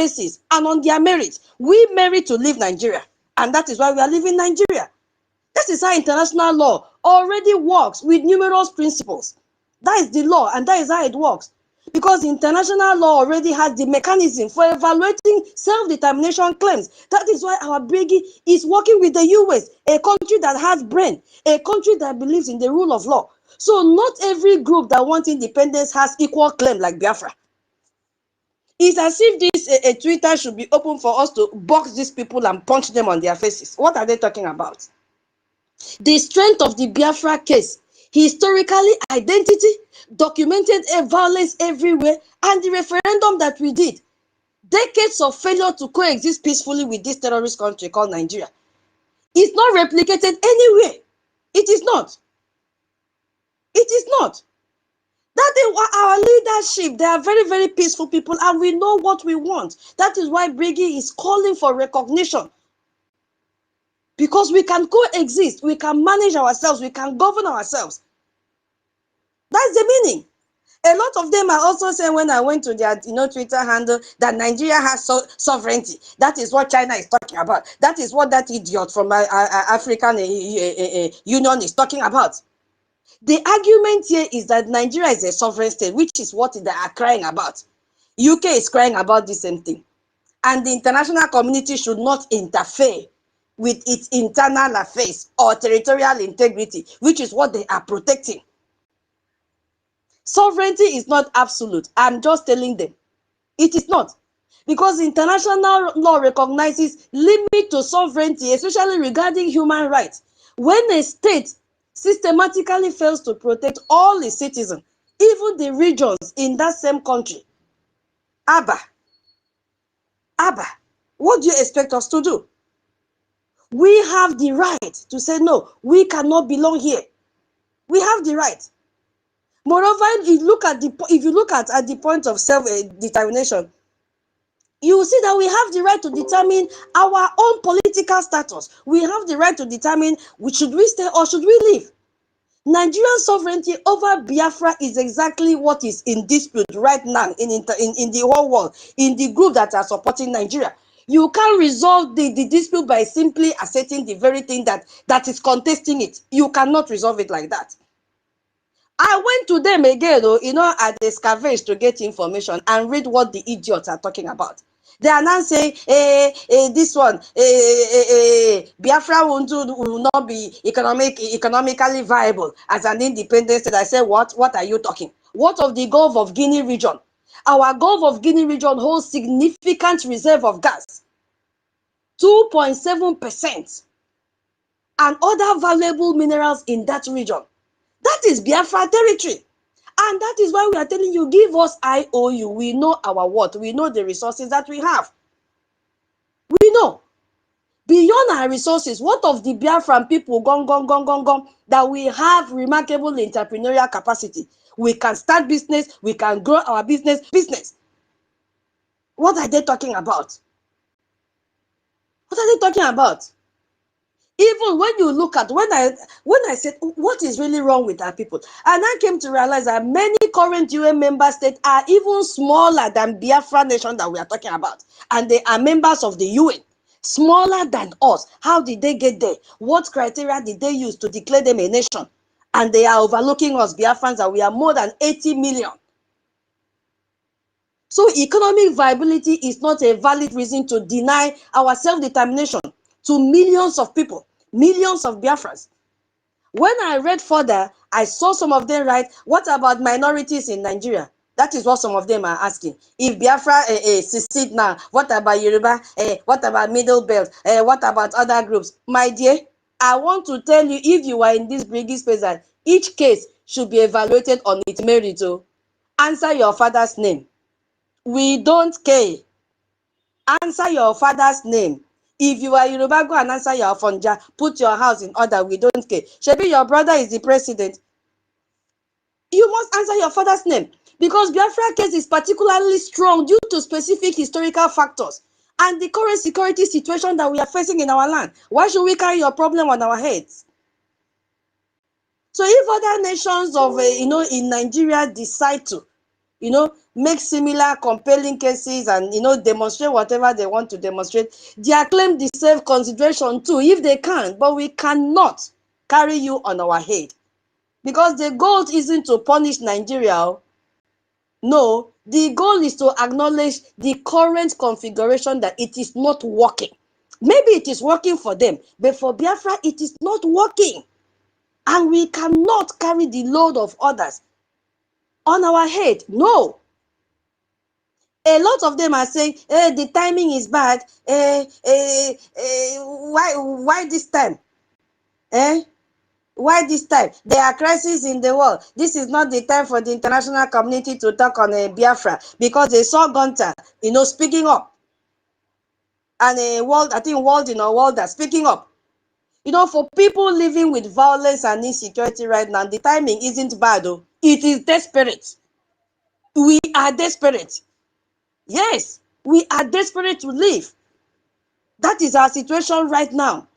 basis and on their merit. We merit to leave Nigeria, and that is why we are leaving Nigeria. That is how international law already works with numerous principles. That is the law, and that is how it works. Because international law already has the mechanism for evaluating self-determination claims. That is why our BRGIE is working with the US, a country that has brain, a country that believes in the rule of law. So not every group that wants independence has equal claim like Biafra. It's as if this Twitter should be open for us to box these people and punch them on their faces. What are they talking about? The strength of the Biafra case, historically identity, documented violence everywhere, and the referendum that we did, decades of failure to coexist peacefully with this terrorist country called Nigeria, is not replicated anywhere. It is not. It is not. That is our leadership. They are very, very peaceful people, and we know what we want. That is why BRGIE is calling for recognition. Because we can coexist, we can manage ourselves, we can govern ourselves. That's the meaning. A lot of them are also saying, when I went to their Twitter handle, that Nigeria has sovereignty. That is what China is talking about. That is what that idiot from African Union is talking about. The argument here is that Nigeria is a sovereign state, which is what they are crying about. UK is crying about the same thing. And the international community should not interfere with its internal affairs or territorial integrity, which is what they are protecting. Sovereignty is not absolute. I'm just telling them. It is not. Because international law recognizes limit to sovereignty, especially regarding human rights. When a state systematically fails to protect all its citizens, even the regions in that same country, Abba, what do you expect us to do? We have the right to say, no, we cannot belong here. We have the right. Moreover, if you look at the point of self-determination, you will see that we have the right to determine our own political status. We have the right to determine should we stay or should we leave. Nigerian sovereignty over Biafra is exactly what is in dispute right now in the whole world, in the group that are supporting Nigeria. You can't resolve the dispute by simply asserting the very thing that is contesting it. You cannot resolve it like that. I went to them again, at the scavenge to get information and read what the idiots are talking about. They are now saying, this one, Biafra will not be economically viable as an independent state. I said, what? What are you talking? What of the Gulf of Guinea region? Our Gulf of Guinea region holds significant reserve of gas, 2.7%, and other valuable minerals in that region. That is Biafra territory. And that is why we are telling you, give us IOU. We know our worth. We know the resources that we have. We know. Beyond our resources, what of the Biafran people that we have remarkable entrepreneurial capacity? We can start business. We can grow our business. What are they talking about? What are they talking about? Even when you look at, when I said, what is really wrong with our people? And I came to realize that many current UN member states are even smaller than Biafra nation that we are talking about. And they are members of the UN. Smaller than us. How did they get there? What criteria did they use to declare them a nation? And they are overlooking us, Biafrans, and we are more than 80 million. So economic viability is not a valid reason to deny our self-determination to millions of people, millions of Biafrans. When I read further, I saw some of them write, what about minorities in Nigeria? That is what some of them are asking. If Biafra secede now, what about Yoruba? What about Middle Belt? What about other groups? My dear, I want to tell you, if you are in this BRGIE space, that each case should be evaluated on its merit. Answer your father's name. We don't care. Answer your father's name. If you are Yoruba, go and answer your Fonja. Put your house in order. We don't care. Shebi, your brother is the president. You must answer your father's name. Because Biafra case is particularly strong due to specific historical factors and the current security situation that we are facing in our land. Why should we carry your problem on our heads? So if other nations of, in Nigeria decide to, make similar compelling cases and, demonstrate whatever they want to demonstrate. Their claim deserve consideration too, if they can, but we cannot carry you on our head. Because the goal isn't to punish Nigeria. No, the goal is to acknowledge the current configuration that it is not working. Maybe it is working for them, but for Biafra, it is not working. And we cannot carry the load of others on our head. No. A lot of them are saying, the timing is bad. Why this time? Why this time? There are crises in the world. This is not the time for the international community to talk on Biafra, because they saw Gunter, speaking up. And Walder speaking up. For people living with violence and insecurity right now, the timing isn't bad, though. It is desperate. We are desperate. Yes, we are desperate to live. That is our situation right now.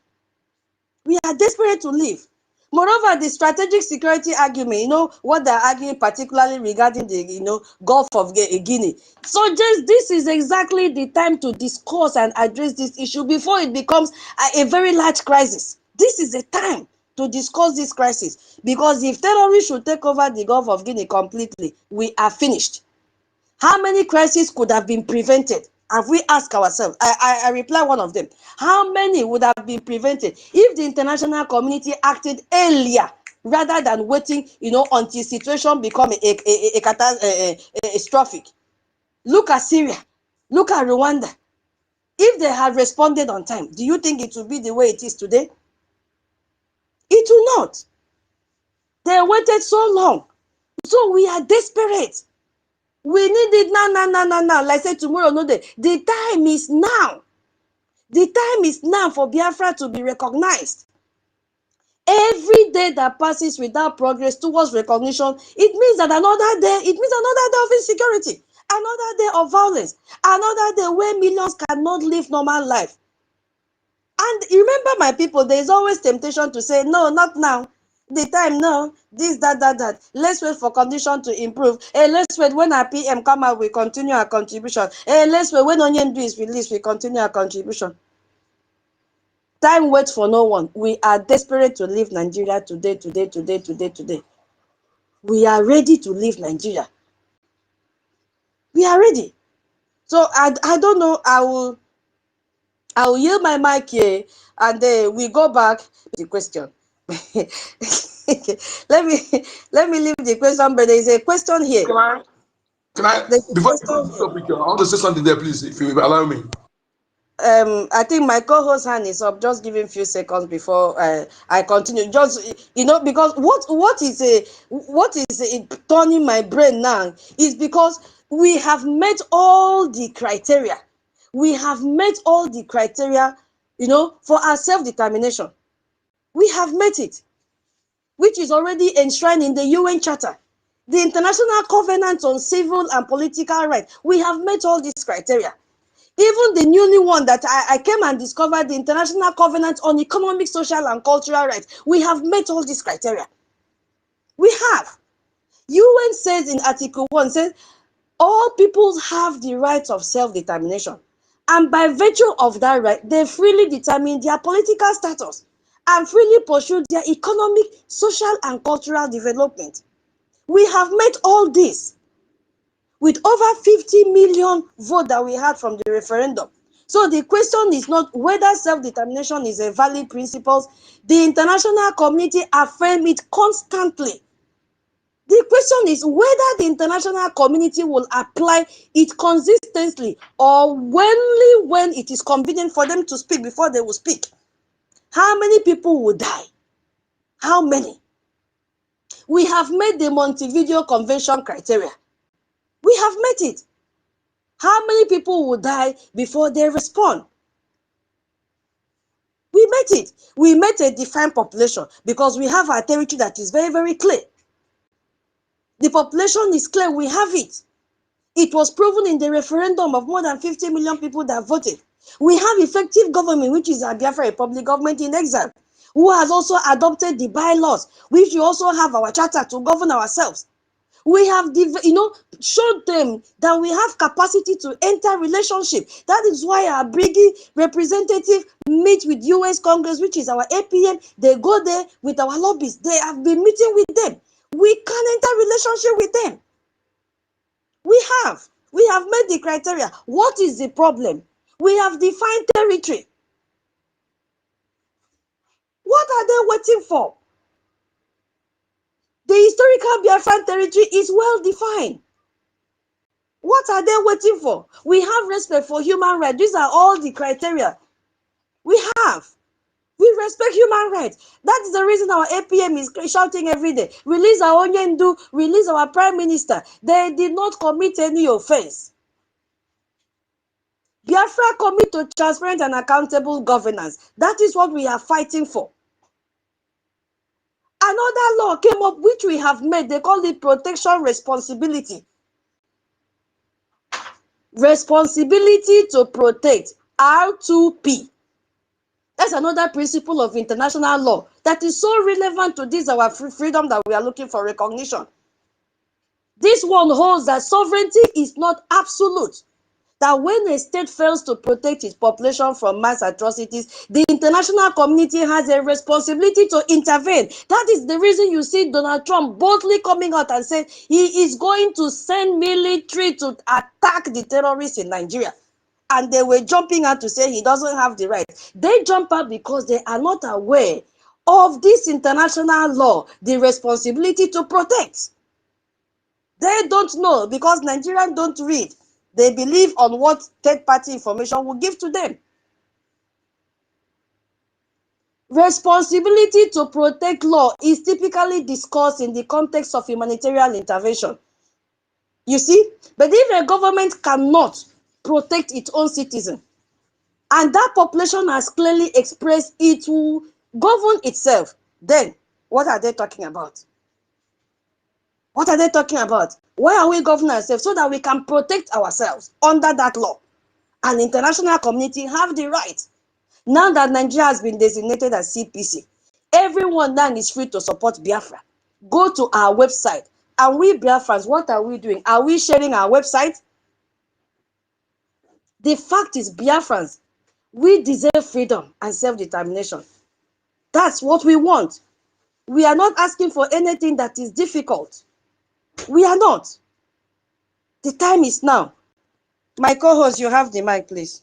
We are desperate to live. Moreover, the strategic security argument, what they're arguing particularly regarding the, Gulf of Guinea. So just this is exactly the time to discuss and address this issue before it becomes a very large crisis. This is the time to discuss this crisis, because if terrorists should take over the Gulf of Guinea completely, we are finished. How many crises could have been prevented? Have we asked ourselves? I reply one of them. How many would have been prevented if the international community acted earlier rather than waiting, until situation become a catastrophic? Look at Syria. Look at Rwanda. If they had responded on time, do you think it would be the way it is today? It will not. They waited so long. So we are desperate. We need it now. Like I said, tomorrow, no day. The time is now. The time is now for Biafra to be recognized. Every day that passes without progress towards recognition, it means that another day of insecurity, another day of violence, another day where millions cannot live normal life. And remember, my people, there is always temptation to say, no, not now. The time, no, this, that. Let's wait for condition to improve. Let's wait when our PM come out, we continue our contribution. Let's wait when Onyendu is released, we continue our contribution. Time waits for no one. We are desperate to leave Nigeria today. We are ready to leave Nigeria. We are ready. So I don't know. I will yield my mic here, and then we go back to the question. let me leave the question, but there is a question here. Can I before I want to say something there, please, if you allow me. I think my co-host hand is up. Just give him a few seconds before I continue. Just because what is turning my brain now is because we have met all the criteria. We have met all the criteria, for our self-determination. We have met it, which is already enshrined in the UN Charter, the International Covenant on Civil and Political Rights. We have met all these criteria. Even the newly one that I came and discovered, the International Covenant on Economic, Social, and Cultural Rights. We have met all these criteria. We have. UN says in Article 1, says, all peoples have the right of self-determination. And by virtue of that right, they freely determine their political status and freely pursue their economic, social, and cultural development. We have met all this with over 50 million votes that we had from the referendum. So the question is not whether self-determination is a valid principle. The international community affirms it constantly. The question is whether the international community will apply it consistently or only when it is convenient for them to speak before they will speak. How many people will die? How many? We have met the Montevideo Convention criteria. We have met it. How many people will die before they respond? We met it. We met a defined population because we have our territory that is very, very clear. The population is clear. We have it. It was proven in the referendum of more than 50 million people that voted. We have effective government, which is a Biafra Republic government in exile, who has also adopted the bylaws, which we also have our charter to govern ourselves. We have, showed them that we have capacity to enter relationship. That is why our BRGIE representative meet with US Congress, which is our APM. They go there with our lobbyists. They have been meeting with them. We can enter relationship with them. We have made the criteria. What is the problem? We have defined territory. What are they waiting for? The historical Biafran territory is well defined. What are they waiting for? We have respect for human rights. These are all the criteria. We have. We respect human rights. That is the reason our APM is shouting every day. Release our Onyendu, release our Prime Minister. They did not commit any offense. Biafra commit to transparent and accountable governance. That is what we are fighting for. Another law came up which we have made. They call it protection responsibility. Responsibility to protect, R2P. That's another principle of international law that is so relevant to this, our freedom that we are looking for recognition. This one holds that sovereignty is not absolute. That when a state fails to protect its population from mass atrocities, the international community has a responsibility to intervene. That is the reason you see Donald Trump boldly coming out and saying he is going to send military to attack the terrorists in Nigeria. And they were jumping out to say he doesn't have the right. They jump out because they are not aware of this international law, the responsibility to protect. They don't know because Nigerians don't read. They believe on what third-party information will give to them. Responsibility to protect law is typically discussed in the context of humanitarian intervention. You see, but if a government cannot protect its own citizen, and that population has clearly expressed it will govern itself, then what are they talking about? What are they talking about? Why are we governing ourselves? So that we can protect ourselves under that law. And international community have the right. Now that Nigeria has been designated as CPC, everyone then is free to support Biafra. Go to our website. And we Biafrans, what are we doing? Are we sharing our website? The fact is, Biafrans, we deserve freedom and self-determination. That's what we want. We are not asking for anything that is difficult. We are not. The time is now. My co-host, you have the mic, please.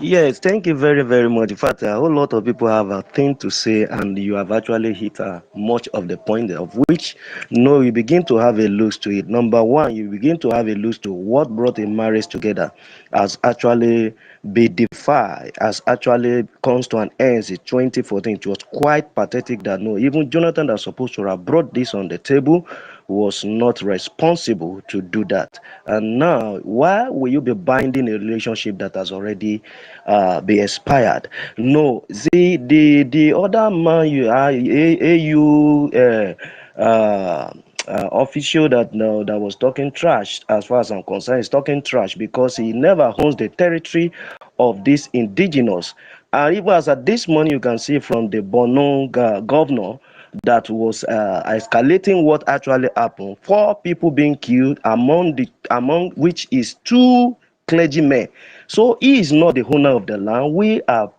Yes, thank you very, very much. In fact, a whole lot of people have a thing to say, and you have actually hit much of the point, of which, you begin to have a look to it. Number one, you begin to have a look to what brought a marriage together has actually been defied, has actually comes to an end in 2014. It was quite pathetic that even Jonathan that's supposed to have brought this on the table was not responsible to do that. And now, why will you be binding a relationship that has already be expired? No, see, the other man, you are AU official that was talking trash, as far as I'm concerned, is talking trash because he never owns the territory of this indigenous. And even as at this morning, you can see from the Bono governor that was escalating what actually happened. 4 people being killed, among which is 2 clergymen. So he is not the owner of the land. We are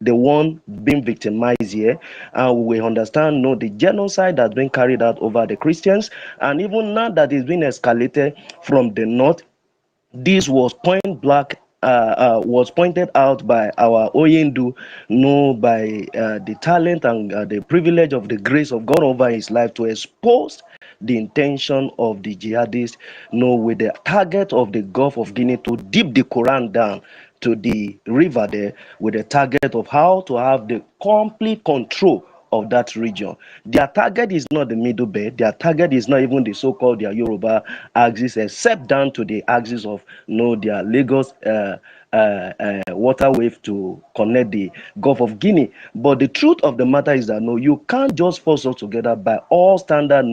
the one being victimized here, and we understand the genocide that's been carried out over the Christians, and even now that is being escalated from the north. This was point blank was pointed out by our Oyendu, by the talent and the privilege of the grace of God over his life to expose the intention of the jihadists, with the target of the Gulf of Guinea to dip the Quran down to the river there, with the target of how to have the complete control of that region. Their target is not the Middle Belt. Their target is not even the so-called their Yoruba axis, except down to the axis of their Lagos water wave to connect the Gulf of Guinea. But the truth of the matter is that you can't just force us together by all standard.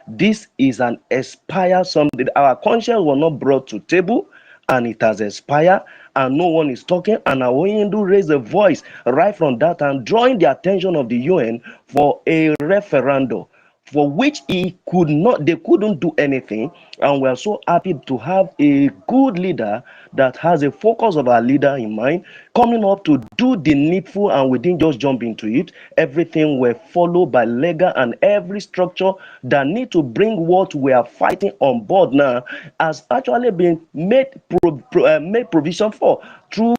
This is an expired something. Our conscience was not brought to table, and it has expired, and no one is talking. And our Hindu raised a voice right from that and drawing the attention of the UN for a referendum for which they couldn't do anything. And we are so happy to have a good leader that has a focus of our leader in mind, coming up to do the needful, and we didn't just jump into it. Everything were followed by legal, and every structure that need to bring what we are fighting on board now has actually been made provision for through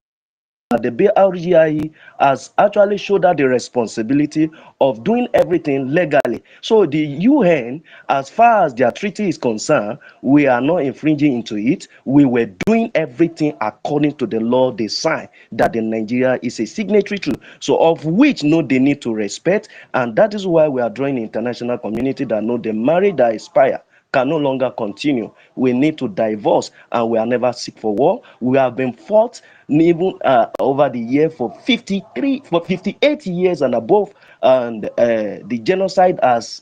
the BRGIE has actually shouldered the responsibility of doing everything legally. So the UN, as far as their treaty is concerned, we are not infringing into it. We were doing everything according to the law they signed, that the Nigeria is a signatory to. So of which no, they need to respect, and that is why we are drawing the international community that know the marriage that expire can no longer continue. We need to divorce, and we are never seek for war. We have been fought even over the year for 58 years and above, and the genocide has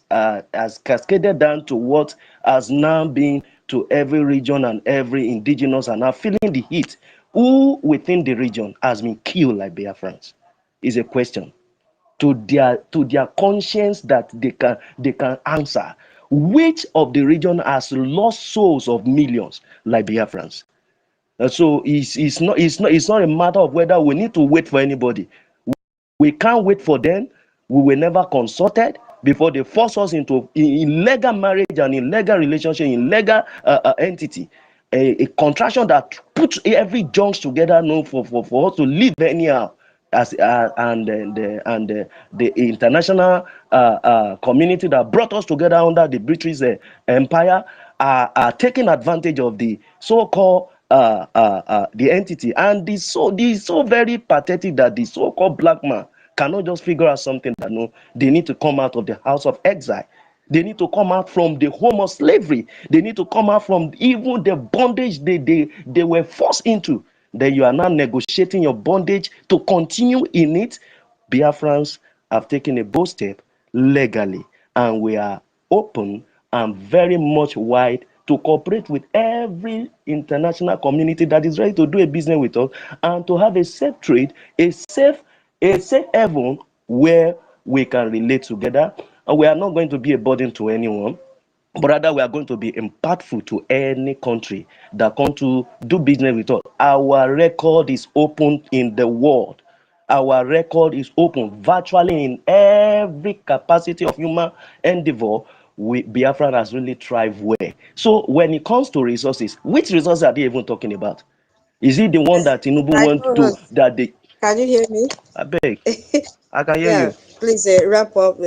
cascaded down to what has now been to every region, and every indigenous are now feeling the heat. Who within the region has been killed like Biafrans is a question to their conscience that they can answer. Which of the region has lost souls of millions like Biafrans? So it's not a matter of whether we need to wait for anybody. We can't wait for them. We were never consulted before they force us into illegal marriage and illegal relationship, illegal entity. A contraction that puts every junks together, no, for us to live anyhow. As the international community that brought us together under the British Empire are taking advantage of the so-called the entity, and the so very pathetic that the so-called black man cannot just figure out something that no, they need to come out of the house of exile. They need to come out from the home of slavery. They need to come out from even the bondage they were forced into. Then you are now negotiating your bondage to continue in it. Biafrans have taken a bold step legally, and we are open and very much wide to cooperate with every international community that is ready to do a business with us, and to have a safe trade, a safe haven where we can relate together. And we are not going to be a burden to anyone, but rather we are going to be impactful to any country that come to do business with us. Our record is open in the world. Our record is open virtually in every capacity of human endeavor. Biafra has really thrived well. So when it comes to resources, which resources are they even talking about? Is it the one that Tinubu want to that they? Can you hear me? I beg. I can hear Yeah, you. please wrap up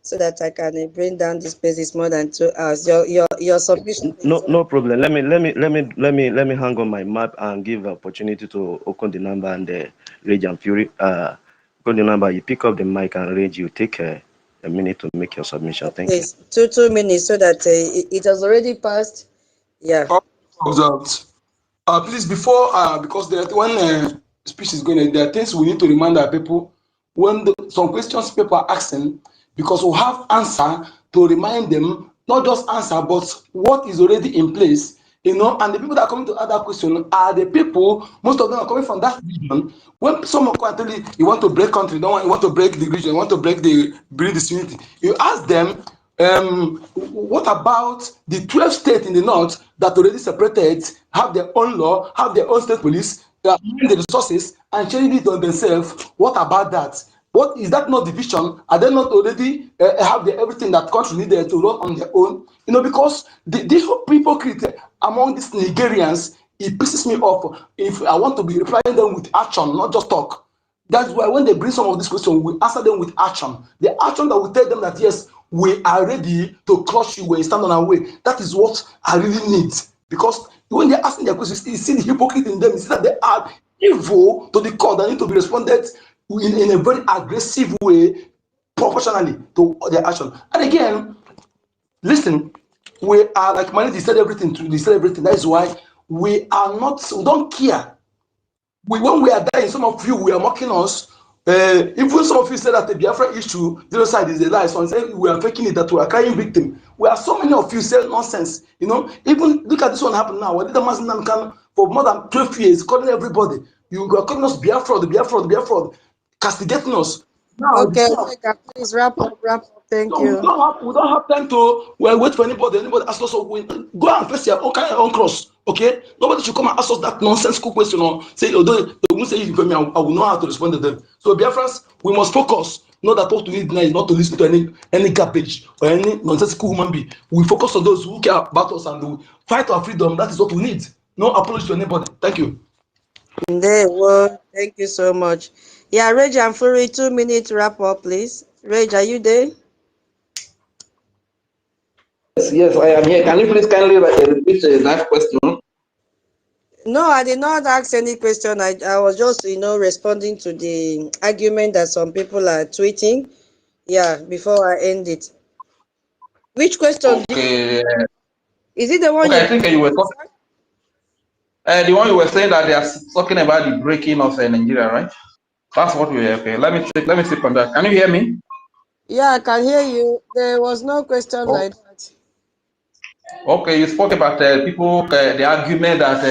so that I can bring down this place. It's more than 2 hours. Your submission. No problem. Let me hang on my map and give opportunity to Okon the number and Rage and Fury. Okon the number. You pick up the mic and Rage. You take a minute to make your submission. Thank you. Please, 2 minutes so that it has already passed. Yeah. Observed. Please, before because when speech is going, there are things we need to remind our people when some questions people are asking, because we have answer to remind them, not just answer, but what is already in place. And the people that are coming to other questions are the people, most of them are coming from that region. When someone can tell you want to break country, you want to break the region, you want to break the disunity, you ask them, what about the 12 states in the north that already separated, have their own law, have their own state police, the resources and sharing it on themselves? What about that? What is that not division? Are they not already have everything that country needed to run on their own? Because the hypocrite among these Nigerians, it pisses me off. If I want to be replying them with action, not just talk. That's why when they bring some of these questions, we answer them with action. The action that will tell them that yes, we are ready to crush you when you stand on our way. That is what I really need. Because when they're asking their questions, you see the hypocrite in them, you see that they are evil to the core that need to be responded in a very aggressive way, proportionally to their action. And again, listen, we are like Mandy said everything. That is why we don't care. When we are dying, some of you we are mocking us. Even some of you said that the Biafra issue, genocide is a lie. So say we are faking it, that we are crying victim. We are so many of you say nonsense. Even look at this one happen now. What did the Muslim can for more than 12 years calling everybody? You are calling us Biafra, the Biafra, castigating us. Now, Okay, Omega, please wrap up, wrap up. Thank no, you. we don't have time to well, wait for anybody. Anybody ask us, so we go and face your own kind of own cross. Okay, nobody should come and ask us that nonsensical question or say, although they won't say it for me, I will know how to respond to them. So, Biafrans, we must focus. Not that what we need now is not to listen to any garbage or any nonsensical human being. We focus on those who care about us and we fight our freedom. That is what we need. No apology to anybody. Thank you. There, well, thank you so much. Yeah, Rage and Fury, 2 minutes wrap up, please. Rage, are you there? Yes, yes, I am here. Can you please kindly repeat that question? No, I did not ask any question. I was just, responding to the argument that some people are tweeting. Yeah, before I end it. Which question Okay. is it the one Okay, you I think you were talking. The one you were saying that they are talking about the breaking of Nigeria, right? That's what we were. Okay, let me see on that. Can you hear me? Yeah, I can hear you. There was no question Oh, like that. okay, you spoke about people, the argument that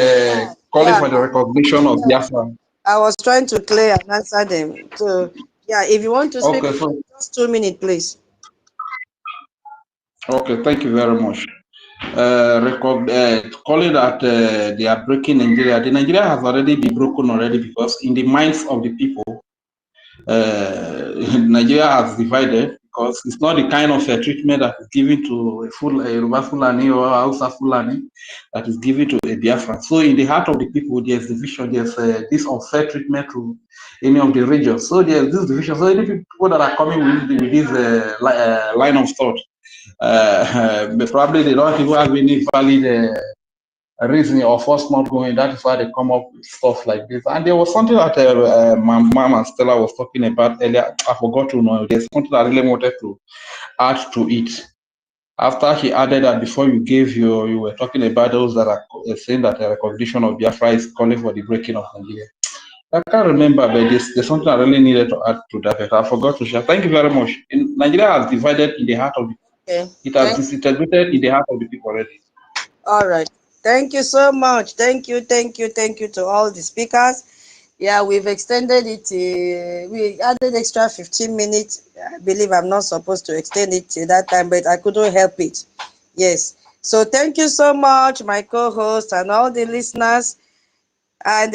calling Yeah, for the recognition of Biafra. I was trying to clear and answer them. So, yeah, if you want to speak, Okay, so just 2 minutes, please. okay, thank you very much. Calling that they are breaking Nigeria. The Nigeria has already been broken already because in the minds of the people, Nigeria has divided because it's not the kind of treatment that is given to a Yoruba Fulani or Hausa Fulani that is given to a Biafra. So in the heart of the people, there's division, there's this unfair treatment to any of the regions. So there's this division. So any people that are coming with this line of thought, probably they don't even have any valid reason or force not going. That is why they come up with stuff like this. And there was something that my mom and Stella was talking about earlier. I forgot to know. There's something I really wanted to add to it. After he added that before you were talking about those that are saying that the recognition of Biafra is calling for the breaking of Nigeria. I can't remember, but there's something I really needed to add to that. But I forgot to share. Thank you very much. Nigeria has divided in the heart of the Okay. it has disintegrated in the heart of the people already. All right. Thank you so much. Thank you, thank you, thank you to all the speakers. Yeah, we've extended it. We added extra 15 minutes. I believe I'm not supposed to extend it till that time, but I couldn't help it. Yes. So thank you so much, my co-host and all the listeners. And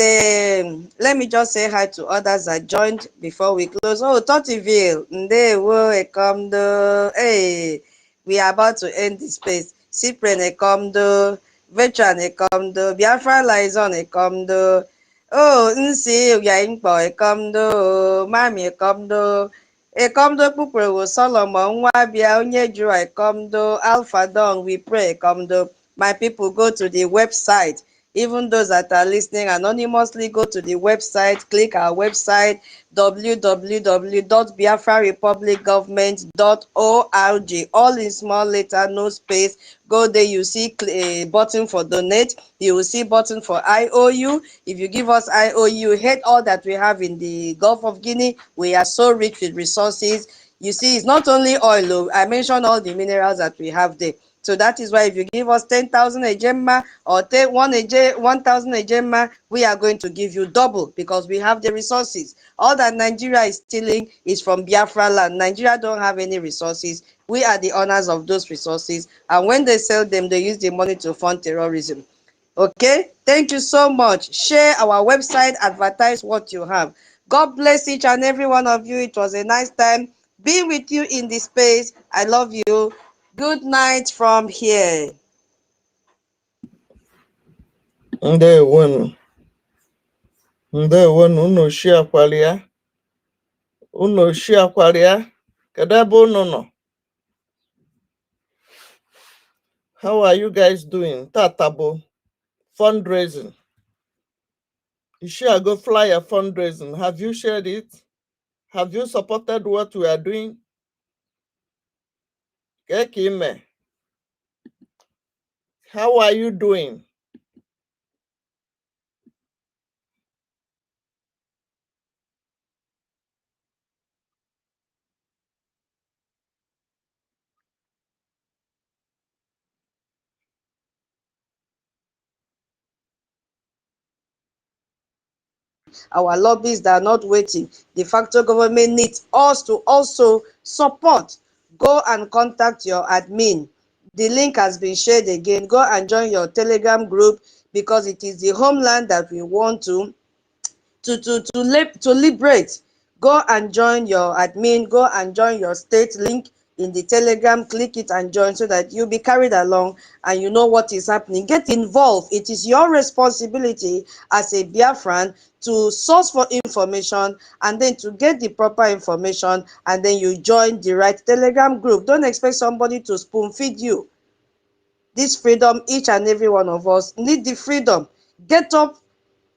let me just say hi to others that joined before we close. Oh, Tottiville, Ndewo, Ekomdo. Hey, we are about to end this space. Cyprian Ekomdo, Veteran Ekomdo, Biafra Liaison Ekomdo. Oh, Nsi Yaimpo Ekomdo, Mami Ekomdo. Ekomdo Pupro Solomon Wabia Onyejura Ekomdo, Alpha Dong, we pray Ekomdo. My people, go to the website. Even those that are listening anonymously, go to the website, click our website, www.biafrarepublicgovernment.org, all in small letter, no space. Go there, you see a button for donate, you will see button for IOU. If you give us IOU, hate all that we have in the Gulf of Guinea. We are so rich with resources. You see, it's not only oil. I mentioned all the minerals that we have there. So that is why if you give us 10,000 ejemma or 1,000 ejemma, we are going to give you double because we have the resources. All that Nigeria is stealing is from Biafra land. Nigeria don't have any resources. We are the owners of those resources. And when they sell them, they use the money to fund terrorism. Okay, thank you so much. Share our website, advertise what you have. God bless each and every one of you. It was a nice time being with you in this space. I love you. Good night from here. Ndewonu. Ndewonu, unu share kwalia. Unu share kwalia. Kadabo no. How are you guys doing? Tatabo. Fundraising. You share go flyer fundraising. Have you shared it? Have you supported what we are doing? Kekime. How are you doing? Our lobbyists that are not waiting. De facto government needs us to also support. Go and contact your admin. The link has been shared again. Go and join your Telegram group, because it is the homeland that we want to liberate. Go and join your admin. Go and join your state link in the Telegram. Click it and join, so that you'll be carried along and you know what is happening. Get involved. It is your responsibility as a Biafran to source for information, and then to get the proper information, and then you join the right Telegram group. Don't expect somebody to spoon feed you. This freedom, each and every one of us need the freedom. Get up,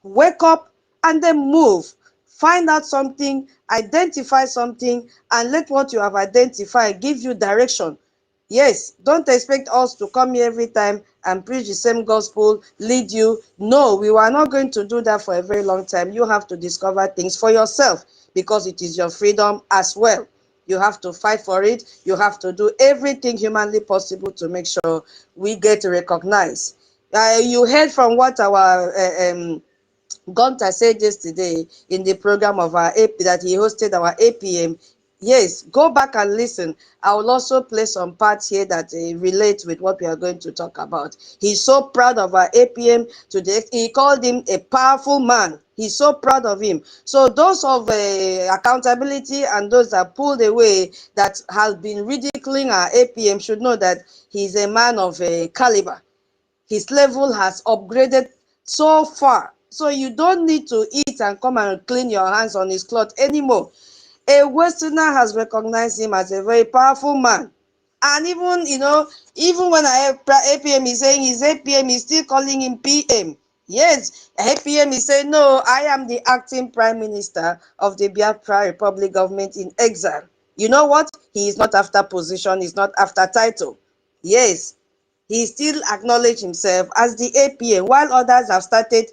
wake up, and then move. Find out something, identify something, and let what you have identified give you direction. Yes, don't expect us to come here every time and preach the same gospel, lead you. No, we are not going to do that for a very long time. You have to discover things for yourself, because it is your freedom as well. You have to fight for it. You have to do everything humanly possible to make sure we get recognized. You heard from what our Gunter said yesterday in the program of our AP that he hosted, our APM. Yes, go back and listen. I will also play some parts here that relate with what we are going to talk about. He's so proud of our APM today. He called him a powerful man. He's so proud of him. So those of accountability and those that pulled away, that have been ridiculing our APM, should know that he's a man of caliber. His level has upgraded so far. So you don't need to eat and come and clean your hands on his cloth anymore. A Westerner has recognized him as a very powerful man. And even, even when I have APM is saying his APM is still calling him PM. Yes, APM is saying, no, I am the acting prime minister of the Biafra Republic government in exile. You know what? He is not after position, he's not after title. Yes, he still acknowledged himself as the APM, while others have started,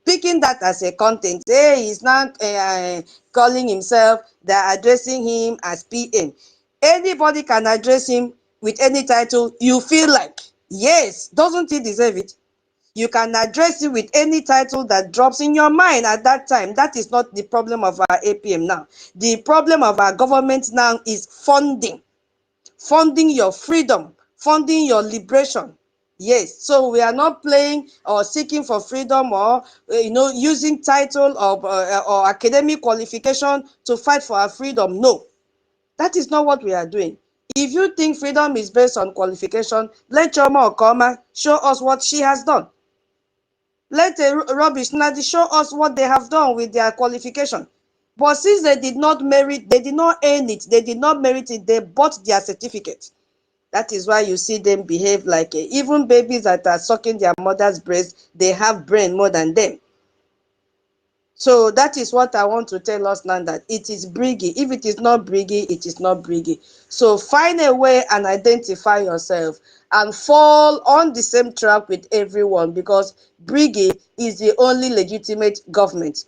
picking that as a content. Hey, he's not calling himself, they're addressing him as PM. Anybody can address him with any title you feel like. Yes, doesn't he deserve it? You can address it with any title that drops in your mind at that time. That is not the problem of our APM now. The problem of our government now is funding. Funding your freedom, funding your liberation. Yes, so we are not playing or seeking for freedom, or using title or academic qualification to fight for our freedom. No, that is not what we are doing. If you think freedom is based on qualification, let Choma Okoma show us what she has done. Let Rubbish Nadi show us what they have done with their qualification. But since they did not merit, they did not earn it, they did not merit it, they bought their certificate. That is why you see them behave like even babies that are sucking their mother's breast, they have brain more than them. So that is what I want to tell us now, that it is BRGIE. If it is not BRGIE, it is not BRGIE. So find a way and identify yourself and fall on the same track with everyone, because BRGIE is the only legitimate government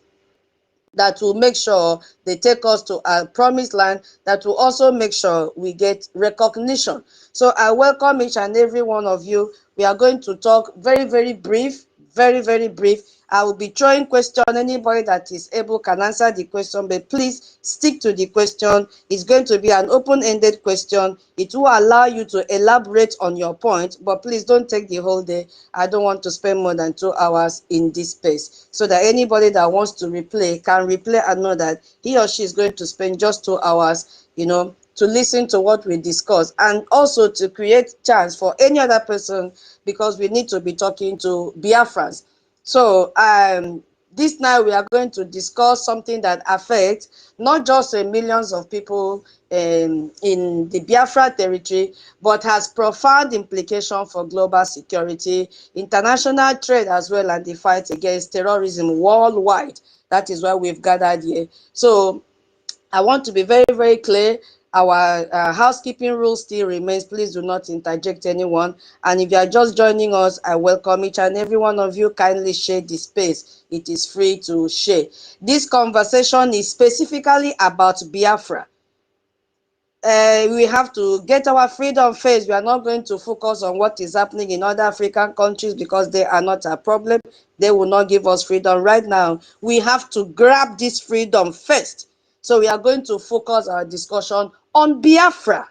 that will make sure they take us to our promised land, that will also make sure we get recognition. So I welcome each and every one of you. We are going to talk very, very brief, very, very brief. I will be throwing question. Anybody that is able can answer the question, but please stick to the question. It's going to be an open-ended question. It will allow you to elaborate on your point, but please don't take the whole day. I don't want to spend more than 2 hours in this space, so that anybody that wants to replay can replay and know that he or she is going to spend just 2 hours, to listen to what we discuss, and also to create chance for any other person, because we need to be talking to Biafrans. So this night we are going to discuss something that affects not just millions of people in the Biafra territory, but has profound implication for global security, international trade as well, and the fight against terrorism worldwide. That is why we've gathered here. So I want to be very, very clear. Our housekeeping rule still remains. Please do not interject anyone. And if you are just joining us, I welcome each and every one of you. Kindly share the space. It is free to share. This conversation is specifically about Biafra. we have to get our freedom first. We are not going to focus on what is happening in other African countries because they are not a problem. They will not give us freedom right now. We have to grab this freedom first. So we are going to focus our discussion on Biafra.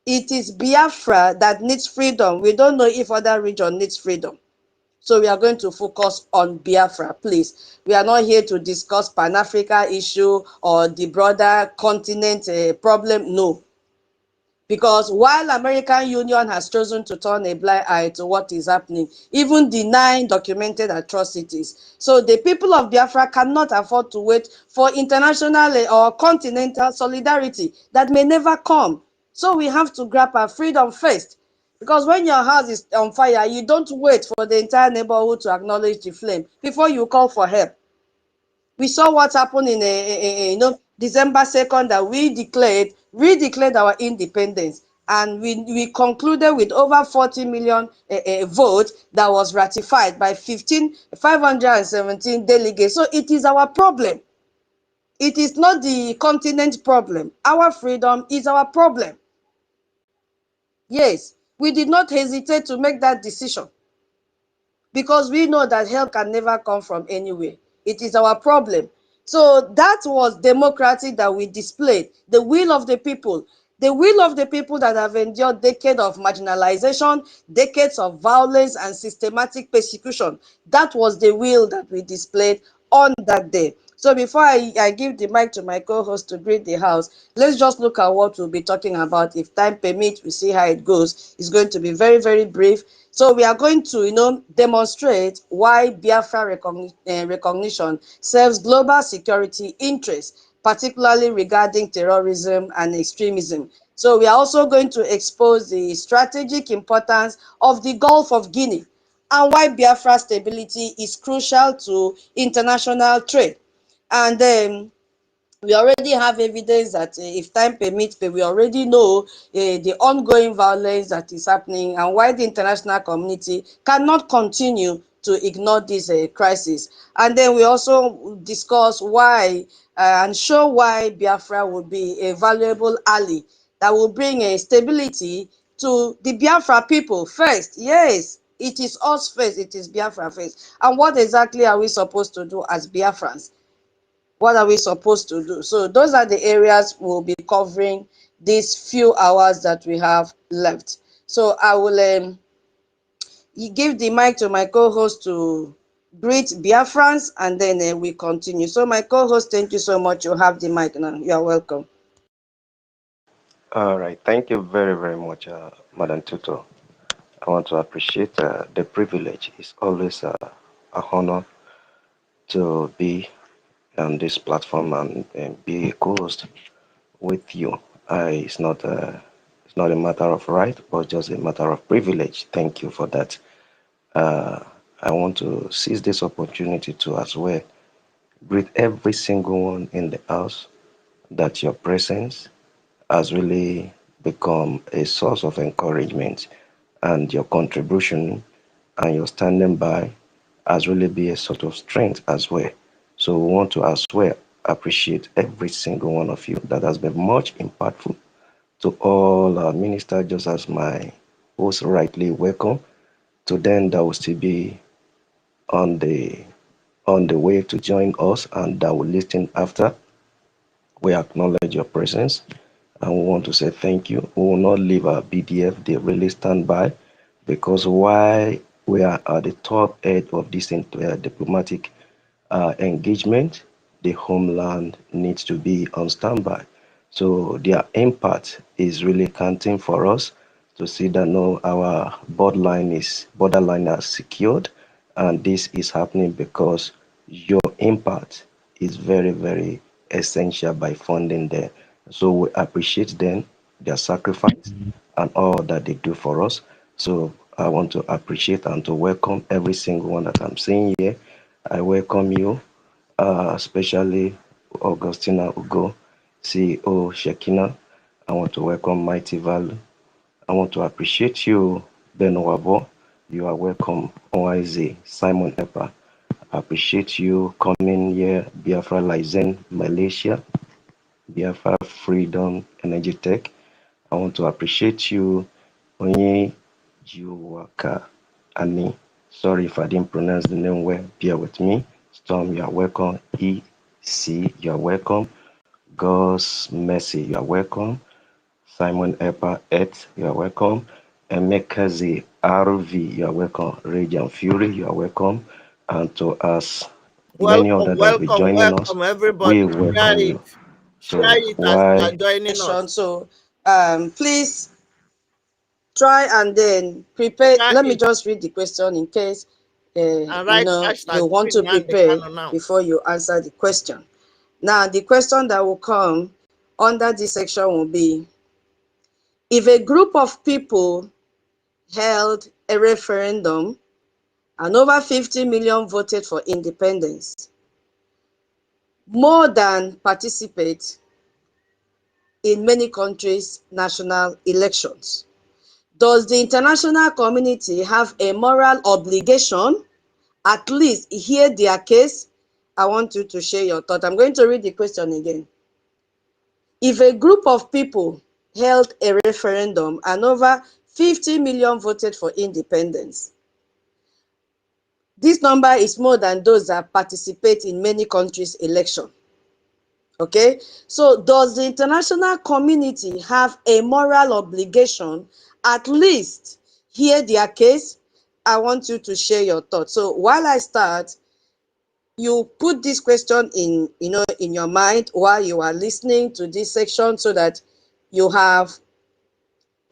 It is Biafra that needs freedom. We don't know if other region needs freedom. So we are going to focus on Biafra, please. We are not here to discuss Pan-Africa issue or the broader continent problem, no. Because while American Union has chosen to turn a blind eye to what is happening, even denying documented atrocities. So the people of Biafra cannot afford to wait for international or continental solidarity that may never come. So we have to grab our freedom first. Because when your house is on fire, you don't wait for the entire neighborhood to acknowledge the flame before you call for help. We saw what happened in December 2nd that we redeclared our independence. And we concluded with over 40 million votes that was ratified by 517 delegates. So it is our problem. It is not the continent problem. Our freedom is our problem. Yes, we did not hesitate to make that decision because we know that help can never come from anywhere. It is our problem. So that was democracy that we displayed, the will of the people that have endured decades of marginalization, decades of violence and systematic persecution. That was the will that we displayed on that day. So before I give the mic to my co-host to greet the house, let's just look at what we'll be talking about. If time permits, we see how it goes. It's going to be very, very brief. So we are going to, demonstrate why Biafra recognition serves global security interests, particularly regarding terrorism and extremism. So we are also going to expose the strategic importance of the Gulf of Guinea and why Biafra stability is crucial to international trade. And then we already have evidence that if time permits, we already know the ongoing violence that is happening and why the international community cannot continue to ignore this crisis. And then we also discuss why and show why Biafra would be a valuable ally that will bring a stability to the Biafra people first. Yes, it is us first, it is Biafra first. And what exactly are we supposed to do as Biafrans? What are we supposed to do? So those are the areas we'll be covering these few hours that we have left. So I will give the mic to my co-host to greet Biafrans, and then we continue. So my co-host, thank you so much. You have the mic now. You're welcome. All right. Thank you very, very much, Madam Tuto. I want to appreciate the privilege. It's always a honor to be on this platform and be a co-host with you. It's not a matter of right, but just a matter of privilege. Thank you for that. I want to seize this opportunity to as well greet every single one in the house that your presence has really become a source of encouragement, and your contribution and your standing by has really been a sort of strength as well. So we want to as well appreciate every single one of you that has been much impactful to all our ministers, just as my host rightly welcome to them that will still be on the way to join us and that will listen after. We acknowledge your presence and we want to say thank you. We will not leave our BDF, they really stand by, because while we are at the top edge of this diplomatic engagement, the homeland needs to be on standby. So their impact is really counting for us to see that no, our borderline are secured, and this is happening because your impact is very, very essential by funding them. So we appreciate them, their sacrifice, and all that they do for us. So I want to appreciate and to welcome every single one that I'm seeing here. I welcome you, especially Augustina Ugo, CEO Shekina. I want to welcome Mighty Value. I want to appreciate you, Ben Wabo. You are welcome, OIZ, Simon Eppa. I appreciate you coming here, Biafra Lizen, Malaysia. Biafra Freedom Energy Tech. I want to appreciate you, Onye Juwaka Ani. Sorry if I didn't pronounce the name well. Bear with me. Storm, you are welcome. EC, you are welcome. God's Mercy, you are welcome. Simon Eppa Et, you are welcome. Emekazi RV, you are welcome. Rage and Fury, you are welcome. And to us, many Welcome, others that will be welcome, joining us, welcome, everybody. we Share welcome it. you. Share So it as you are why joining us. So please try and then prepare. Share Let me it just read the question in case and write you hashtag want free to Nnamdi prepare Kanu now. before you answer the question. Now, the question that will come under this section will be, if a group of people held a referendum and over 50 million voted for independence, more than participate in many countries' national elections, does the international community have a moral obligation at least hear their case? I want you to share your thought. I'm going to read the question again. If a group of people held a referendum and over 50 million voted for independence, this number is more than those that participate in many countries' election. Okay, so does the international community have a moral obligation at least hear their case? I want you to share your thoughts. So while I start, you put this question in your mind while you are listening to this section so that you have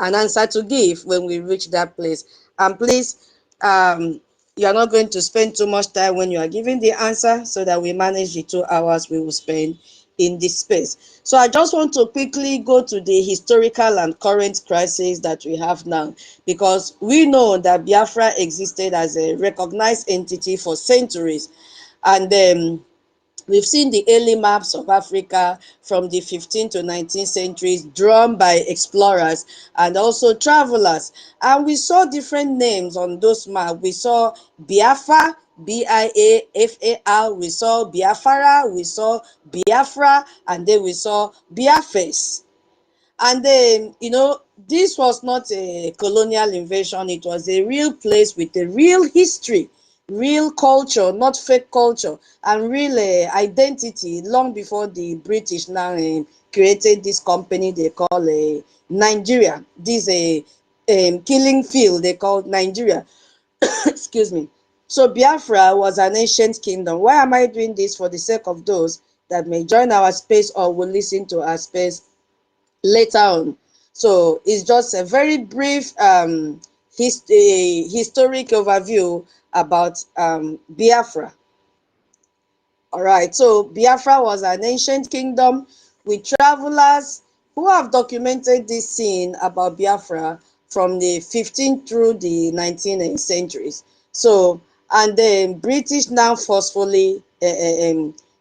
an answer to give when we reach that place. And please, you are not going to spend too much time when you are giving the answer so that we manage the 2 hours we will spend in this space. So I just want to quickly go to the historical and current crisis that we have now, because we know that Biafra existed as a recognized entity for centuries. And we've seen the early maps of Africa from the 15th to 19th centuries drawn by explorers and also travelers. And we saw different names on those maps. We saw Biafra, B-I-A-F-A-R, we saw Biafra, we saw Biafra, and then we saw Biafes. And then, this was not a colonial invasion. It was a real place with a real history, real culture, not fake culture, and real identity long before the British now created this company they call Nigeria. This killing field they called Nigeria. Excuse me. So Biafra was an ancient kingdom. Why am I doing this? For the sake of those that may join our space or will listen to our space later on. So it's just a very brief historic overview about Biafra. All right, so Biafra was an ancient kingdom with travelers who have documented this scene about Biafra from the 15th through the 19th centuries. So, and the British now forcefully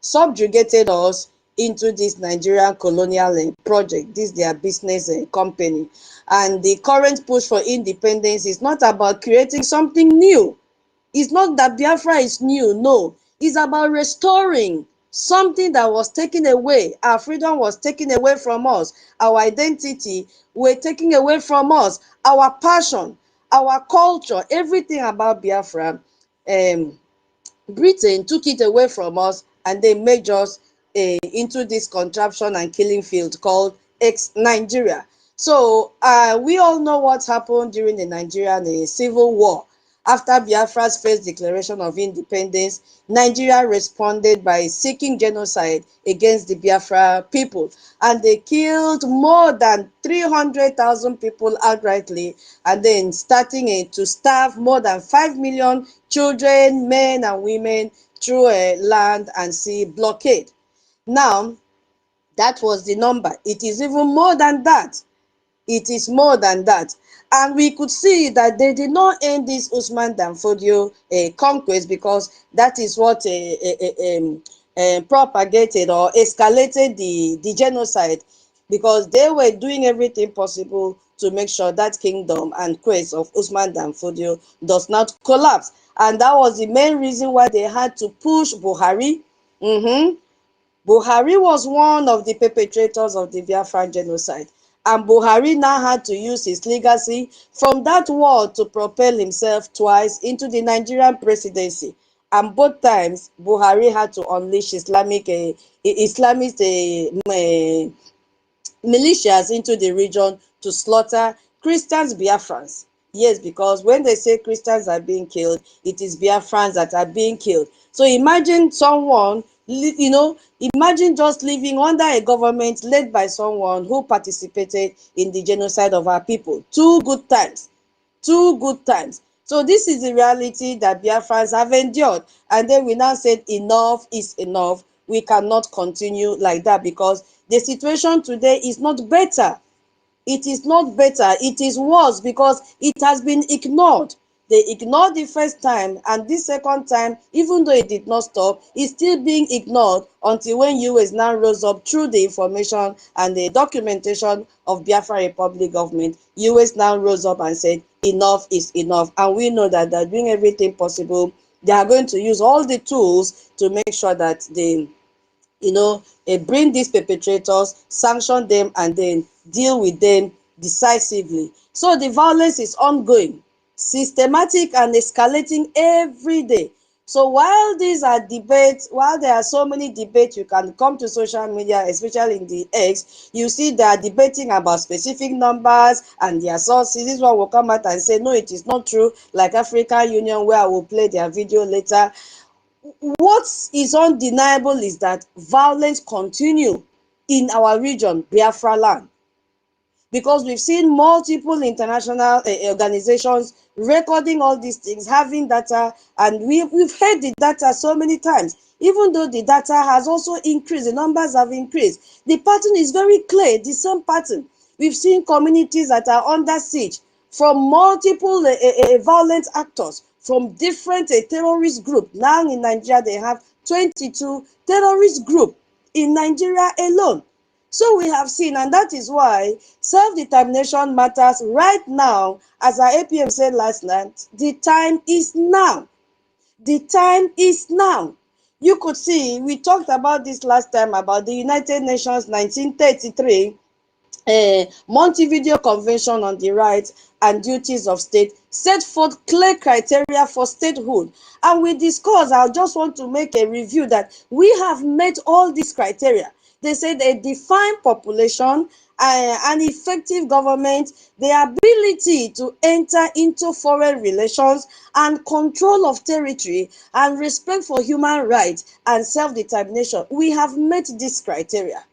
subjugated us into this Nigerian colonial project. This is their business company. And the current push for independence is not about creating something new. It's not that Biafra is new, no. It's about restoring something that was taken away. Our freedom was taken away from us. Our identity were taken away from us. Our passion, our culture, everything about Biafra, Britain took it away from us and they made us into this contraption and killing field called ex-Nigeria. So we all know what happened during the Nigerian Civil War. After Biafra's first declaration of independence, Nigeria responded by seeking genocide against the Biafra people. And they killed more than 300,000 people outrightly, and then starting to starve more than 5 million children, men and women through a land and sea blockade. Now, that was the number. It is even more than that. It is more than that. And we could see that they did not end this Usman Danfodio conquest, because that is what propagated or escalated the genocide, because they were doing everything possible to make sure that kingdom and quest of Usman Danfodio does not collapse. And that was the main reason why they had to push Buhari. Buhari was one of the perpetrators of the Biafran genocide. And Buhari now had to use his legacy from that war to propel himself twice into the Nigerian presidency. And both times, Buhari had to unleash Islamist militias into the region to slaughter Christians, Biafrans. Yes, because when they say Christians are being killed, it is Biafrans that are being killed. So imagine someone, imagine just living under a government led by someone who participated in the genocide of our people. Two good times. Two good times. So this is the reality that Biafrans have endured. And then we now said enough is enough. We cannot continue like that because the situation today is not better. It is not better. It is worse because it has been ignored. They ignored the first time, and this second time, even though it did not stop, it's still being ignored until when US now rose up through the information and the documentation of Biafra Republic government. US now rose up and said, enough is enough. And we know that they're doing everything possible. They are going to use all the tools to make sure that they bring these perpetrators, sanction them, and then deal with them decisively. So the violence is ongoing, systematic and escalating every day. So while these are debates, while there are so many debates, you can come to social media, especially in the X, you see they are debating about specific numbers and their sources. This one will come out and say, no, it is not true, like African Union, where I will play their video later. What is undeniable is that violence continues in our region, Biafra land, because we've seen multiple international organizations recording all these things, having data, and we've heard the data so many times. Even though the data has also increased, the numbers have increased, the pattern is very clear, the same pattern. We've seen communities that are under siege from multiple violent actors, from different terrorist groups. Now in Nigeria, they have 22 terrorist groups in Nigeria alone. So we have seen, and that is why self-determination matters right now. As our APM said last night, the time is now. The time is now. You could see, we talked about this last time, about the United Nations 1933 Montevideo Convention on the Rights and Duties of State set forth clear criteria for statehood. And we discussed, I just want to make a review that we have met all these criteria. They said a defined population, an effective government, the ability to enter into foreign relations, and control of territory, and respect for human rights and self-determination. We have met this criteria.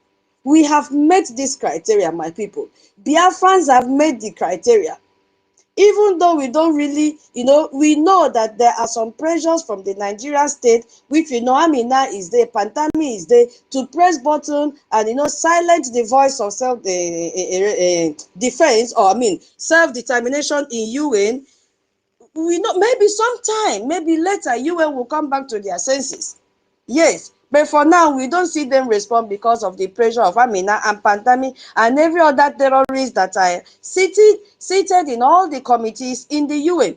We have met this criteria, my people. Biafrans have met the criteria. Even though we don't really, we know that there are some pressures from the Nigerian state, which we know Amina is there, Pantami is there, to press button and, silence the voice of self-defense, or self-determination in UN. We know maybe sometime, maybe later, UN will come back to their senses. Yes, but for now, we don't see them respond because of the pressure of Amina and Pantami and every other terrorist that are seated in all the committees in the UN.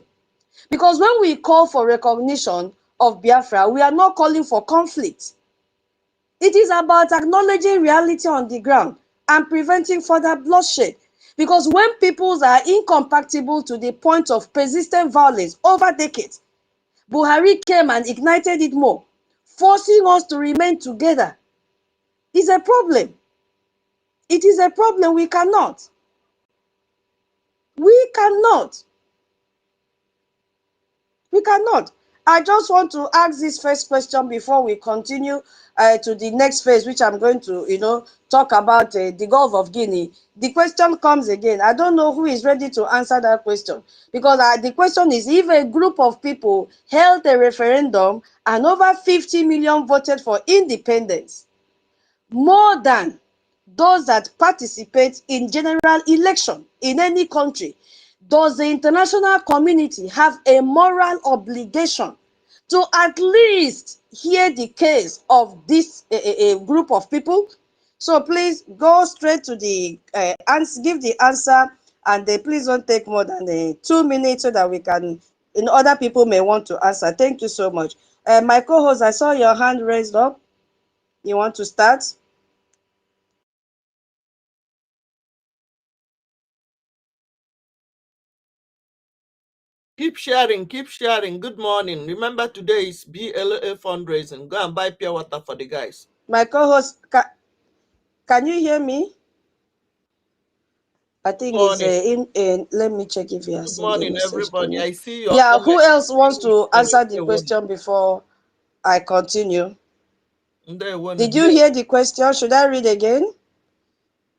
Because when we call for recognition of Biafra, we are not calling for conflict. It is about acknowledging reality on the ground and preventing further bloodshed. Because when peoples are incompatible to the point of persistent violence over decades, Buhari came and ignited it more, forcing us to remain together. Is a problem. It is a problem. We cannot. We cannot. We cannot. I just want to ask this first question before we continue to the next phase, which I'm going to, talk about the Gulf of Guinea. The question comes again. I don't know who is ready to answer that question, because the question is, if a group of people held a referendum and over 50 million voted for independence, more than those that participate in general election in any country, does the international community have a moral obligation to at least hear the case of this group of people? So please go straight to the answer, give the answer, and please don't take more than 2 minutes so that we can, other people may want to answer. Thank you so much. My co-host, I saw your hand raised up. You want to start? Keep sharing, keep sharing. Good morning. Remember, today is BLA fundraising. Go and buy pure water for the guys. My co-host, can you hear me? I think it's in. Let me check if you are Good sending a morning, message everybody. to me. I see your Yeah, who comment. else wants to answer the question before I continue? Did you hear the question? Should I read again?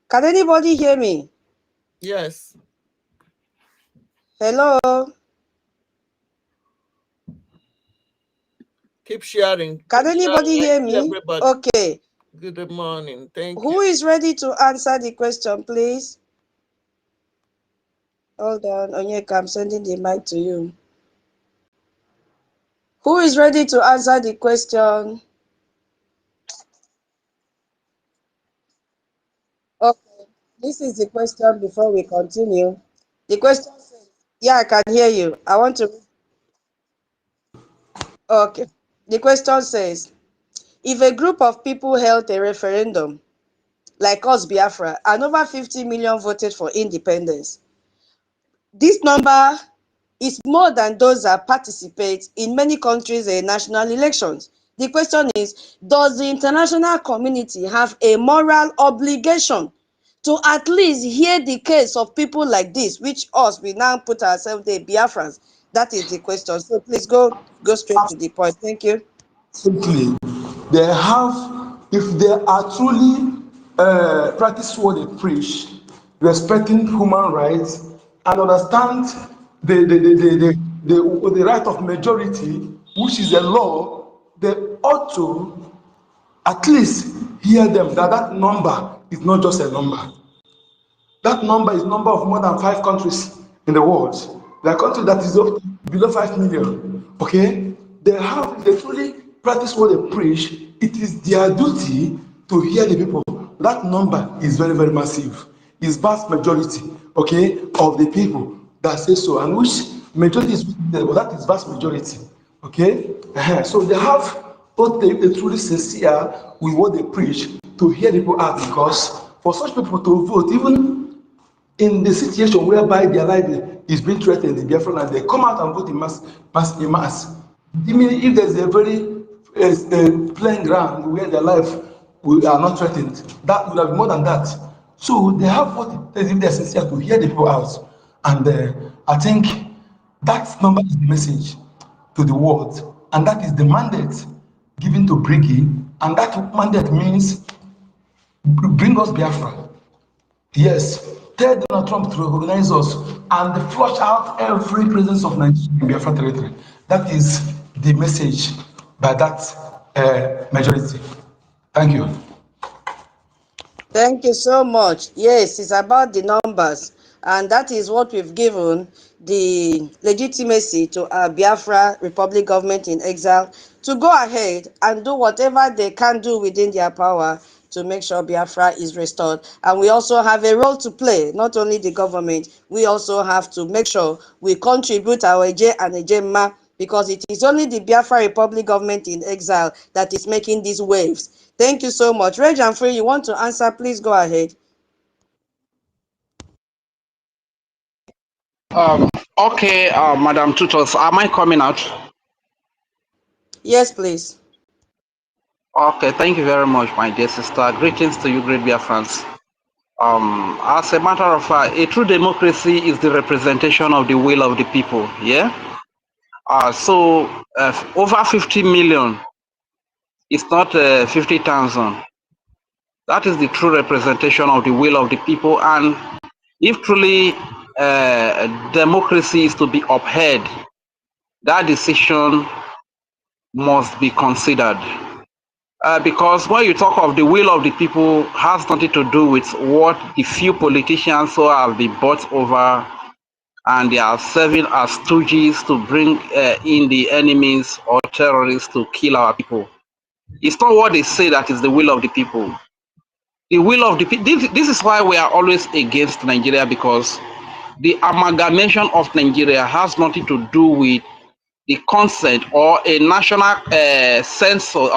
Can anybody hear me? Yes. Hello? Keep sharing. Can anybody hear me? Everybody. Okay. Good morning. Thank you. Who is ready to answer the question, please? Hold on, Onyeka, I'm sending the mic to you. Who is ready to answer the question? Okay, this is the question before we continue. The question says, yeah, I can hear you. I want to. Okay. The question says, if a group of people held a referendum, like us, Biafra, and over 50 million voted for independence, this number is more than those that participate in many countries in national elections. The question is, does the international community have a moral obligation to at least hear the case of people like this, which us, we now put ourselves the Biafrans? That is the question. So please go straight to the point. Thank you. Simply, they have, if they are truly practice what they preach, respecting human rights and understand the right of majority, which is a law, they ought to at least hear them that that number is not just a number. That number is number of more than 5 countries in the world. There are countries that is below 5 million. Okay? They truly practice what they preach. It is their duty to hear the people. That number is very, very massive. It's vast majority, okay, of the people that say so. And which majority is there, but that is vast majority. Okay? So they have both they truly sincere with what they preach to hear the people out, because for such people to vote, even in the situation whereby their life is being threatened in Biafra and they come out and vote in mass. Even if there's a very plain ground where their life are not threatened, that would have more than that. So they have what it takes if they're sincere to hear the people out. And I think that number is the message to the world, and that is the mandate given to BRGIE, and that mandate means bring us Biafra. Yes, tell Donald Trump to recognize us and flush out every presence of Nigeria in Biafra territory. That is the message by that majority. Thank you. Thank you so much. Yes, it's about the numbers, and that is what we've given the legitimacy to our Biafra Republic government in exile to go ahead and do whatever they can do within their power to make sure Biafra is restored. And we also have a role to play, not only the government, we also have to make sure we contribute our Eje and Ejema, because it is only the Biafra Republic government in exile that is making these waves. Thank you so much. Reg and Free, you want to answer? Please go ahead. Okay, Madam Tutos, am I coming out? Yes, please. Okay, thank you very much, my dear sister. Greetings to you, great BIAFRANS. As a matter of fact, a true democracy is the representation of the will of the people, yeah? So over 50 million is not 50,000. That is the true representation of the will of the people. And if truly democracy is to be upheld, that decision must be considered. Because when you talk of the will of the people, has nothing to do with what the few politicians who have been bought over and they are serving as stooges to bring in the enemies or terrorists to kill our people. It's not what they say that is the will of the people. The will of the people, this is why we are always against Nigeria, because the amalgamation of Nigeria has nothing to do with the consent or a national sense or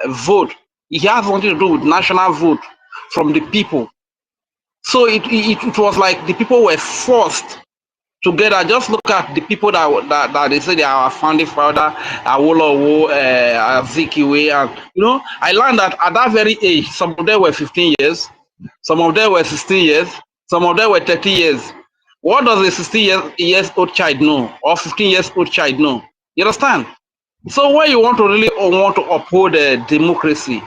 vote It has something to do with national vote from the people. So it was like the people were forced together. Just look at the people that they say they are our founding father, Awolowo, Azikiwe, and I learned that at that very age, some of them were 15 years, some of them were 16 years, some of them were 30 years. What does a 16 years old child know, or 15 years old child know? You understand? So when you want to uphold democracy,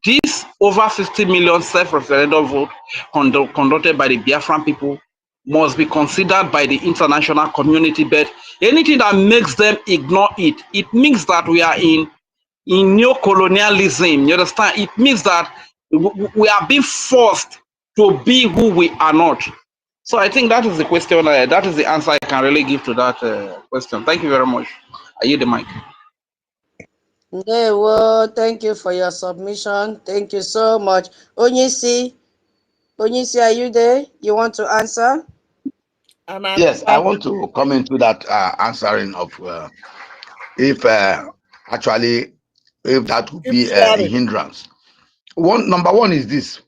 this over 50 million self-referendum vote conducted by the Biafran people must be considered by the international community. But anything that makes them ignore it, it means that we are in neo-colonialism. You understand? It means that we are being forced to be who we are not. So I think that is the question. That is the answer I can really give to that question. Thank you very much. I yield the mic. Well, thank you for your submission. Thank you so much. Onyisi, are you there? You want to answer? Yes, I want to come into that answering of if actually if that would be a hindrance. Number one is this: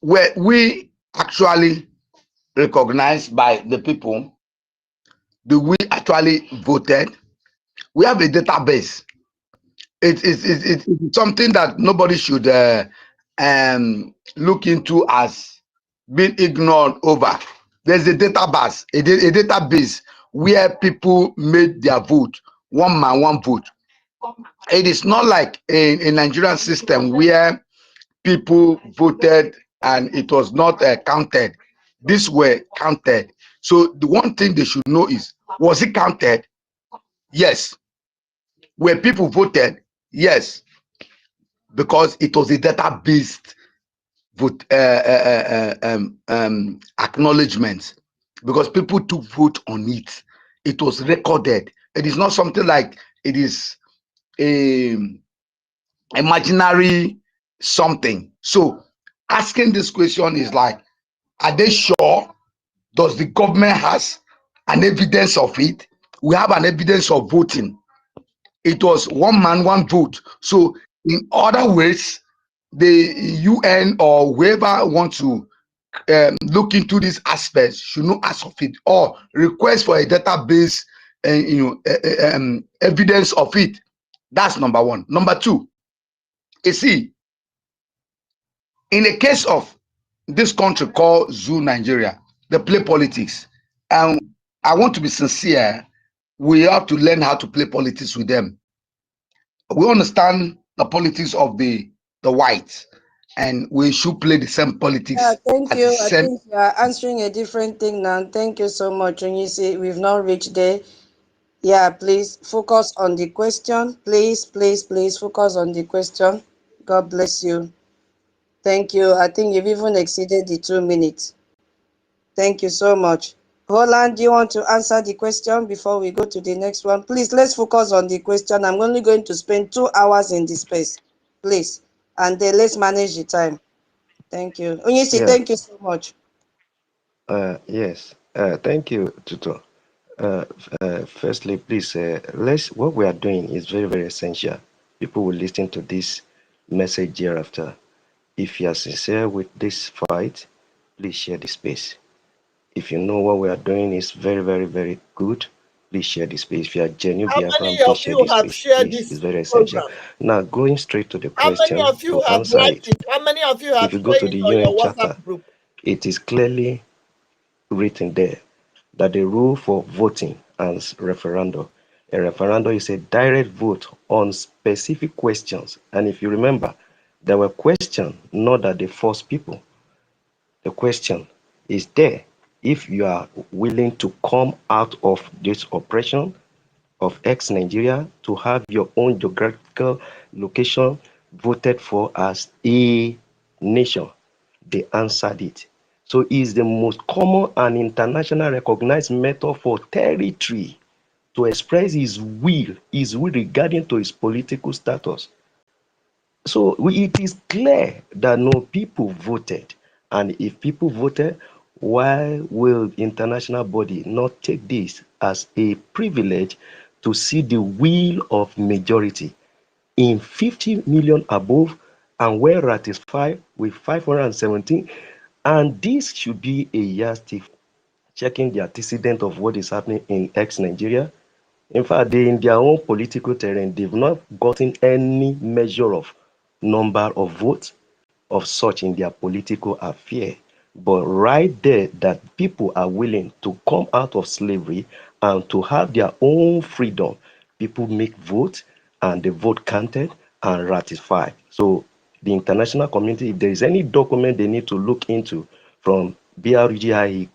where we actually recognized by the people, do we actually voted? We have a database. It's something that nobody should look into as being ignored over. There's a database where people made their vote, one man, one vote. It is not like a Nigerian system where people voted and it was not counted. These were counted. So the one thing they should know is, was it counted? Yes. Where people voted? Yes. Because it was a data-based vote acknowledgement. Because people took vote on it. It was recorded. It is not something like it is a imaginary something. So asking this question is like, are they sure? Does the government has an evidence of it? We have an evidence of voting. It was one man, one vote. So in other words, the UN or whoever wants to look into these aspects should know as of it, or request for a database evidence of it. That's number one. Number two, you see, in the case of this country called Zoo Nigeria, they play politics. And I want to be sincere, we have to learn how to play politics with them. We understand the politics of the whites, and we should play the same politics. Yeah, thank you. I think you are answering a different thing now. Thank you so much. And you see, we've not reached there. Yeah, please focus on the question. Please focus on the question. God bless you. Thank you. I think you've even exceeded the 2 minutes. Thank you so much. Roland, do you want to answer the question before we go to the next one? Please, let's focus on the question. I'm only going to spend 2 hours in this space, please. And then let's manage the time. Thank you. Onyisi, Yeah. thank you so much. Yes. Thank you, Tuto. Firstly, please, what we are doing is very, very essential. People will listen to this message hereafter. If you are sincere with this fight, please share the space. If you know what we are doing is very, very, very good, please share the space. If you are genuine Biafran, please share this space. Please, it's very essential. Now, going straight to the question, to answer it. How many of you have If you go to the UN Charter, it is clearly written there that the rule for voting as referendum, a referendum is a direct vote on specific questions. And if you remember, there were questions not that they force people. The question is there. If you are willing to come out of this oppression of ex-Nigeria to have your own geographical location voted for as a nation, they answered it. So it's the most common and international recognized method for territory to express his will regarding to his political status. So it is clear that no people voted. And if people voted, why will international body not take this as a privilege to see the will of majority? in 50 million above and were ratified with 517. And this should be a yardstick checking the antecedent of what is happening in ex-Nigeria. In fact, they, in their own political terrain, they've not gotten any measure of number of votes of such in their political affair. But right there, that people are willing to come out of slavery and to have their own freedom. People make votes and the vote counted and ratified. So the international community, if there is any document they need to look into from BRGIE,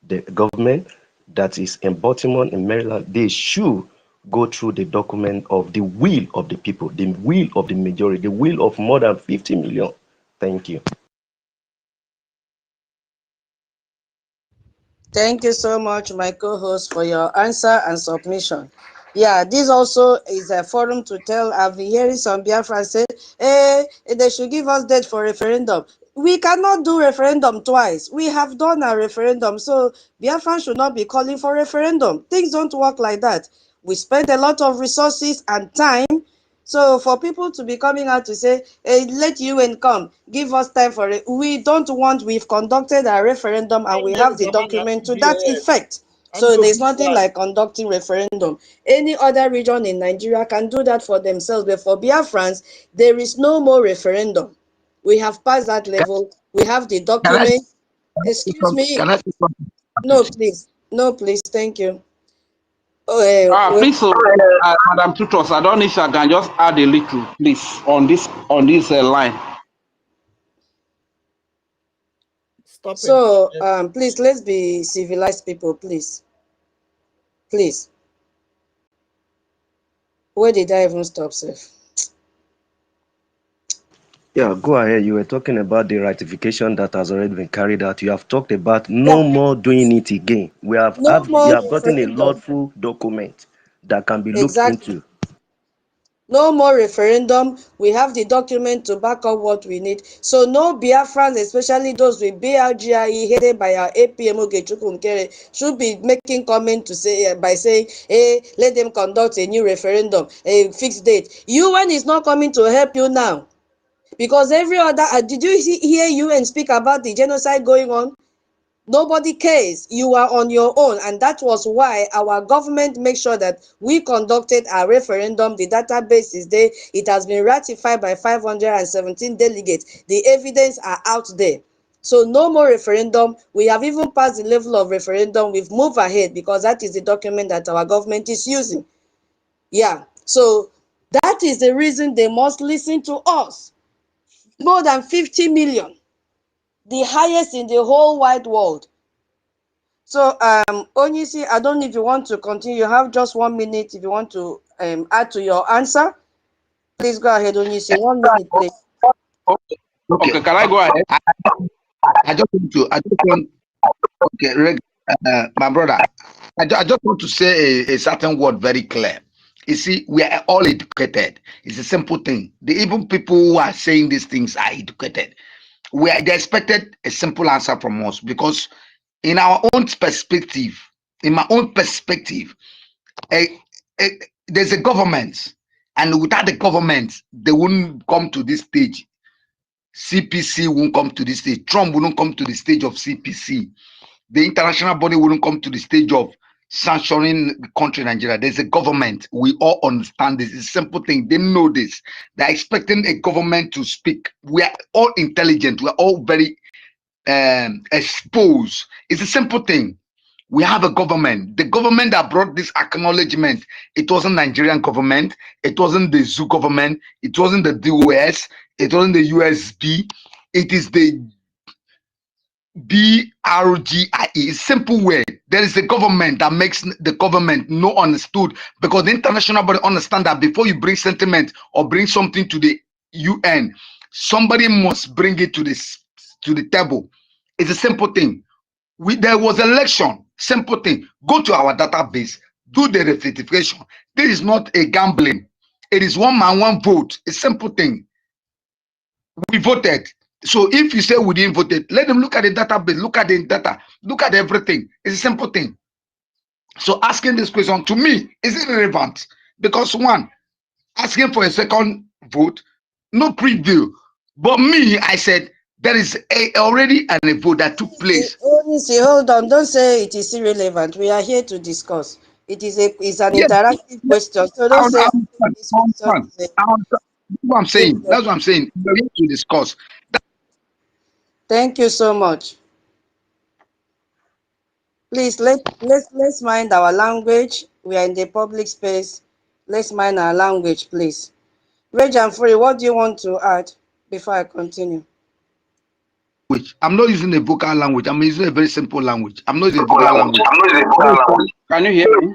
the government that is embodiment in Maryland, they should go through the document of the will of the people, the will of the majority, the will of more than 50 million. Thank you. Thank you so much, my co-host, for your answer and submission. Yeah, this also is a forum to tell. I've been hearing some Biafra say, hey, they should give us date for referendum. We cannot do referendum twice. We have done a referendum, so Biafra should not be calling for referendum. Things don't work like that. We spend a lot of resources and time. So for people to be coming out to say, hey, let UN come, give us time for it. We don't want, we've conducted a referendum and we have the document to that effect. So there's nothing like conducting referendum. Any other region in Nigeria can do that for themselves. But for Biafrans, there is no more referendum. We have passed that level. We have the document. Excuse me. Can I say something? No, please. No, please. Thank you. Please, Madam Tutos, I don't know if I can just add a little, please, on this line. Stop so, it. please, let's be civilized people, please. Please. Where did I even stop, Seth? Yeah, go ahead. You were talking about the ratification that has already been carried out. You have talked about no more doing it again. We have No more you have gotten a referendum. lawful document that can be looked Exactly. into. No more referendum. We have the document to back up what we need. So no Biafrans, especially those with BRGIE headed by our APM Ogechukwu Nkere, should be making comment to say by saying, hey, let them conduct a new referendum, a fixed date. UN is not coming to help you now. Because every other, did you hear UN speak about the genocide going on? Nobody cares. You are on your own. And that was why our government made sure that we conducted a referendum. The database is there. It has been ratified by 517 delegates. The evidence are out there. So no more referendum. We have even passed the level of referendum. We've moved ahead because that is the document that our government is using. Yeah. So that is the reason they must listen to us. More than 50 million. The highest in the whole wide world. So, Onyisi, I don't know if you want to continue. You have just 1 minute if you want to add to your answer. Please go ahead, Onyisi. 1 minute, please. Okay, can I go ahead? I just want, okay, my brother, I just want to say a certain word very clear. You see, we are all educated. It's a simple thing. Even people who are saying these things are educated. They expected a simple answer from us because in our own perspective, in my own perspective, there's a government, and without the government, they wouldn't come to this stage. CPC won't come to this stage. Trump wouldn't come to the stage of CPC. The international body wouldn't come to the stage of sanctioning the country Nigeria. There's a government. We all understand this. It's a simple thing. They know this. They're expecting a government to speak. We are all intelligent. We're all very exposed. It's a simple thing. We have a government. The government that brought this acknowledgement, it wasn't Nigerian government. It wasn't the zoo government. It wasn't the DOS. It wasn't the USB. It is the BRGIE. Simple way. There is a government that makes the government no understood, because the international body understand that before you bring sentiment or bring something to the UN, somebody must bring it to the table. It's a simple thing. There was election. Simple thing. Go to our database. Do the rectification. This is not a gambling. It is one man, one vote. A simple thing. We voted. So if you say we didn't vote, let them look at the database, look at the data, look at everything. It's a simple thing. So asking this question to me is irrelevant, because one, asking for a second vote, no preview. But me, I said there is already a vote that took place. Hold on, don't say it is irrelevant. We are here to discuss. It's an Yes, interactive question, so I don't say this question understand. That's what I'm saying. That's what I'm saying. We're here to discuss. Thank you so much. Please let's mind our language. We are in the public space. Let's mind our language, please. Rage and Free, what do you want to add before I continue? I'm not using a vocal language. I'm using a very simple language. I'm not using a vocal language. Can you hear me?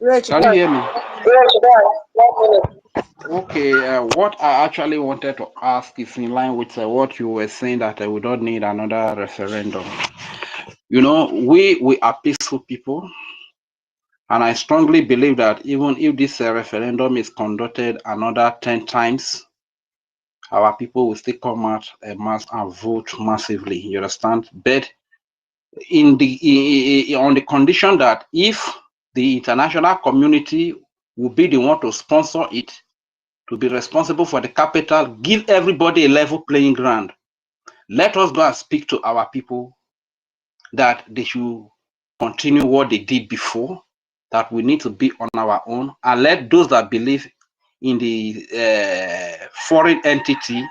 Rage, Can you hear me? Okay, what I actually wanted to ask is in line with what you were saying, that we don't need another referendum. You know, we are peaceful people, and I strongly believe that even if this referendum is conducted another 10 times, our people will still come out en masse and vote massively. You understand? But on the condition that if the international community will be the one to sponsor it, to be responsible for the capital, give everybody a level playing ground. Let us go and speak to our people that they should continue what they did before, that we need to be on our own, and let those that believe in the foreign entity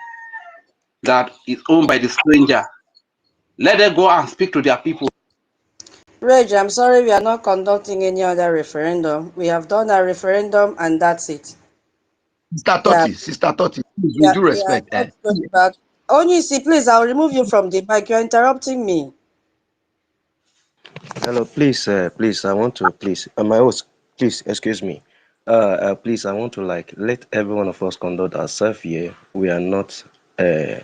that is owned by the stranger, let them go and speak to their people. Rage, I'm sorry we are not conducting any other referendum. We have done a referendum and that's it. Sister Totti, with due respect. Going back. Onyisi, please, I'll remove you from the mic. You're interrupting me. Hello, please, please, I want to, please, my host, please, excuse me. Please, I want to let every one of us conduct ourselves here. We are not in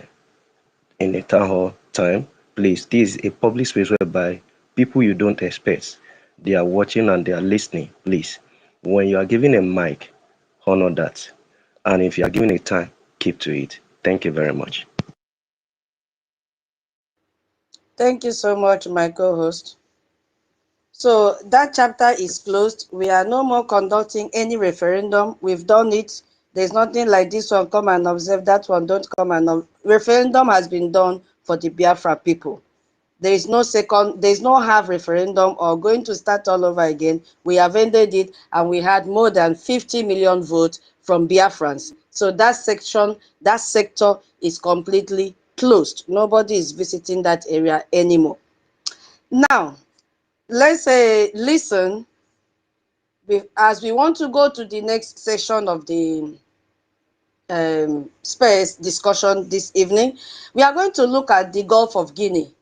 a town hall time. Please, this is a public space whereby people you don't expect, they are watching and they are listening. Please, when you are given a mic, honor that. And if you are given a time, keep to it. Thank you very much. Thank you so much, my co-host. So that chapter is closed. We are no more conducting any referendum. We've done it. There's nothing like this one, come and observe, that one, don't come and observe. Referendum has been done for the Biafra people. There is no second, there is no half referendum or going to start all over again. We have ended it and we had more than 50 million votes from Biafrans. So that section, that sector is completely closed. Nobody is visiting that area anymore. Now, let's listen, as we want to go to the next session of the space discussion this evening, we are going to look at the Gulf of Guinea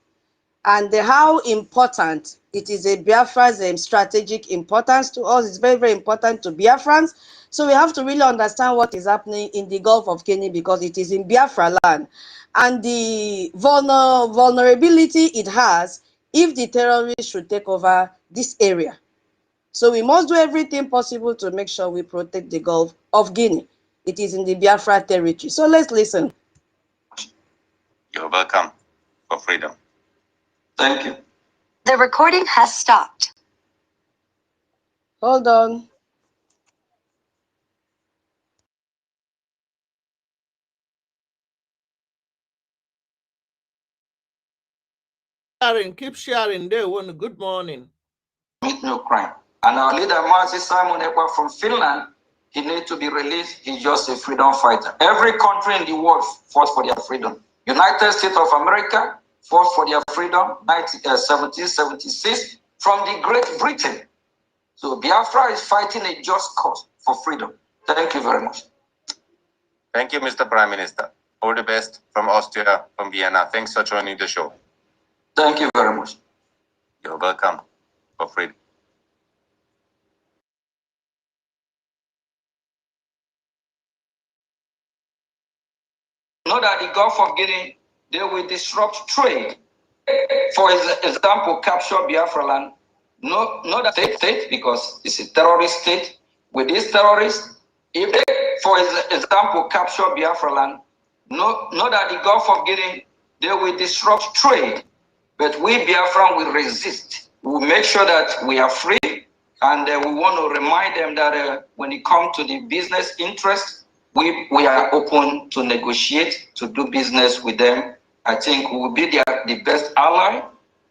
and how important it is. A Biafra's strategic importance to us. It's very, very important to Biafrans. So we have to really understand what is happening in the Gulf of Guinea because it is in Biafra land and the vulnerability it has if the terrorists should take over this area. So we must do everything possible to make sure we protect the Gulf of Guinea. It is in the Biafra territory. So let's listen. You're welcome for freedom. Thank you. The recording has stopped. Hold on. Keep sharing. There, one. Good morning. Commit no crime. And our leader, Mazi Simon Ekpa from Finland, he needs to be released. He's just a freedom fighter. Every country in the world fought for their freedom. United States of America fought for their freedom 1776 from the Great Britain. So Biafra is fighting a just cause for freedom. Thank you very much. Thank you, Mr. Prime Minister. All the best from Austria, from Vienna. Thanks for joining the show. Thank you very much. You're welcome for freedom. Know that the Gulf of Guinea, they will disrupt trade. For example, capture Biafra land. Not that state because it's a terrorist state. With these terrorists, if they, for example, capture Biafra land, know that the Gulf of Guinea, they will disrupt trade. But we Biafran will resist. We will make sure that we are free And we want to remind them that when it comes to the business interest, we are open to negotiate, to do business with them. I think we will be the best ally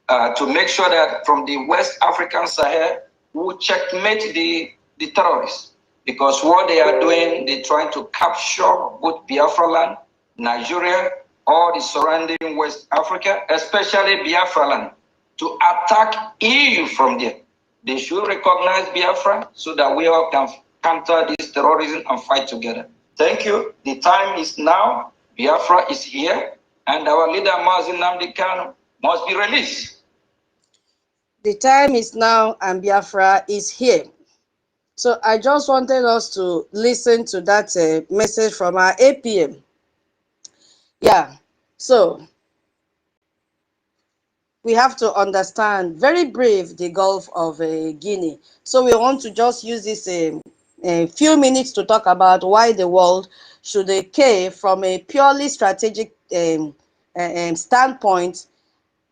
to make sure that from the West African Sahel, we will checkmate the terrorists. Because what they are doing, they're trying to capture both Biafra land, Nigeria, all the surrounding West Africa, especially Biafra land, to attack EU from there. They should recognize Biafra so that we all can counter this terrorism and fight together. Thank you. The time is now. Biafra is here, and our leader, Mazi Nnamdi Kanu, must be released. The time is now, and Biafra is here. So I just wanted us to listen to that message from our APM. Yeah, so we have to understand, very brief, the Gulf of Guinea. So we want to just use this a few minutes to talk about why the world should care from a purely strategic standpoint.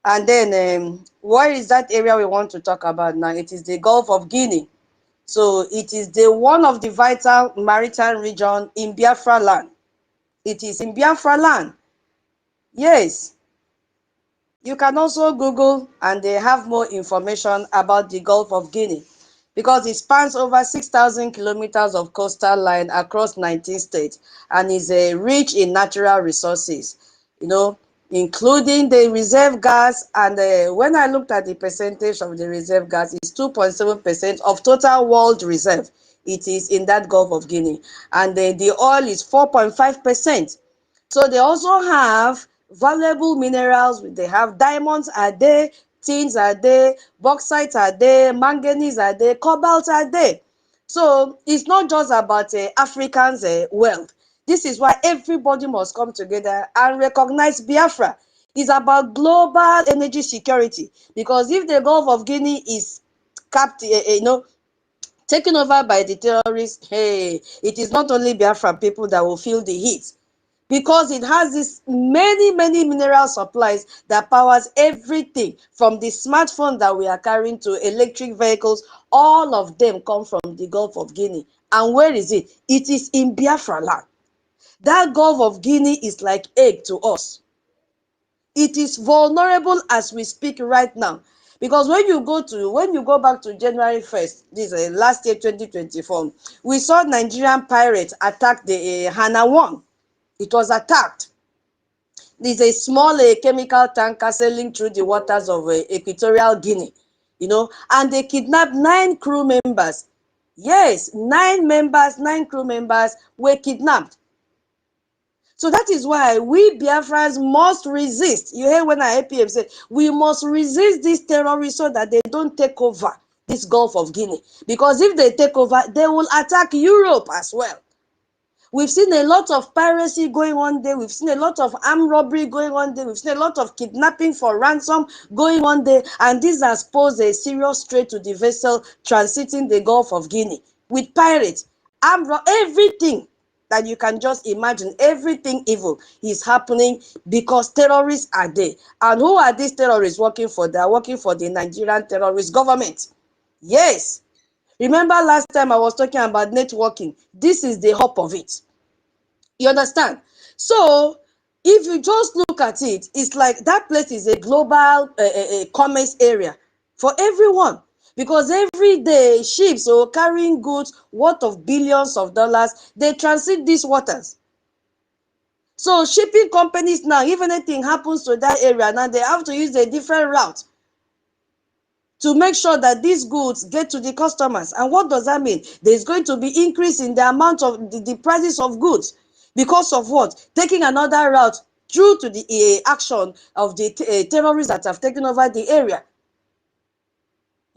And then what is that area we want to talk about now? It is the Gulf of Guinea. So it is the one of the vital maritime region in Biafra land. It is in Biafra land. Yes. You can also Google and they have more information about the Gulf of Guinea because it spans over 6,000 kilometers of coastal line across 19 states and is rich in natural resources, you know, including the reserve gas. And when I looked at the percentage of the reserve gas, it's 2.7% of total world reserve. It is in that Gulf of Guinea. And the oil is 4.5%. So they also have valuable minerals. They have diamonds are there, tins are there, bauxite are there, manganese are there, cobalt are there. So it's not just about Africans' wealth. This is why everybody must come together and recognize Biafra. It's about global energy security. Because if the Gulf of Guinea is taken over by the terrorists, hey, it is not only Biafra people that will feel the heat. Because it has this many mineral supplies that powers everything from the smartphone that we are carrying to electric vehicles. All of them come from the Gulf of Guinea. And where is it? It is in Biafra land. That Gulf of Guinea is like egg to us. It is vulnerable as we speak right now. Because when you go back to January 1st, this last year 2024, we saw Nigerian pirates attack the Hana 1. It was attacked. There's a small chemical tanker sailing through the waters of Equatorial Guinea, you know, and they kidnapped 9 crew members. Yes, 9 crew members were kidnapped. So that is why we Biafrans must resist. You hear when our APM said, we must resist these terrorists so that they don't take over this Gulf of Guinea. Because if they take over, they will attack Europe as well. We've seen a lot of piracy going on there. We've seen a lot of armed robbery going on there. We've seen a lot of kidnapping for ransom going on there. And this has posed a serious threat to the vessel transiting the Gulf of Guinea. With pirates, everything that you can just imagine, everything evil is happening because terrorists are there. And who are these terrorists working for? They are working for the Nigerian terrorist government. Yes. Remember last time I was talking about networking. This is the hub of it. You understand? So if you just look at it, it's like that place is a global commerce area for everyone. Because every day ships are carrying goods worth of billions of dollars, they transit these waters. So shipping companies now, if anything happens to that area, now they have to use a different route to make sure that these goods get to the customers. And what does that mean? There's going to be increase in the amount of the prices of goods. Because of what? Taking another route due to the action of the terrorists that have taken over the area.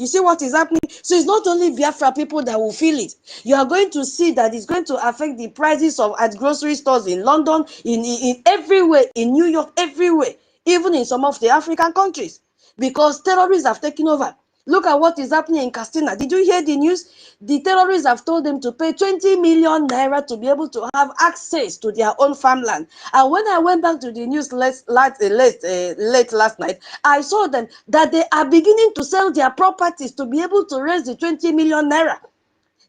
You see what is happening? So it's not only Biafra people that will feel it. You are going to see that it's going to affect the prices at grocery stores in London, in everywhere, in New York, everywhere, even in some of the African countries. Because terrorists have taken over. Look at what is happening in Castina. Did you hear the news? The terrorists have told them to pay 20 million naira to be able to have access to their own farmland. And when I went back to the news late last night, I saw them that they are beginning to sell their properties to be able to raise the 20 million naira.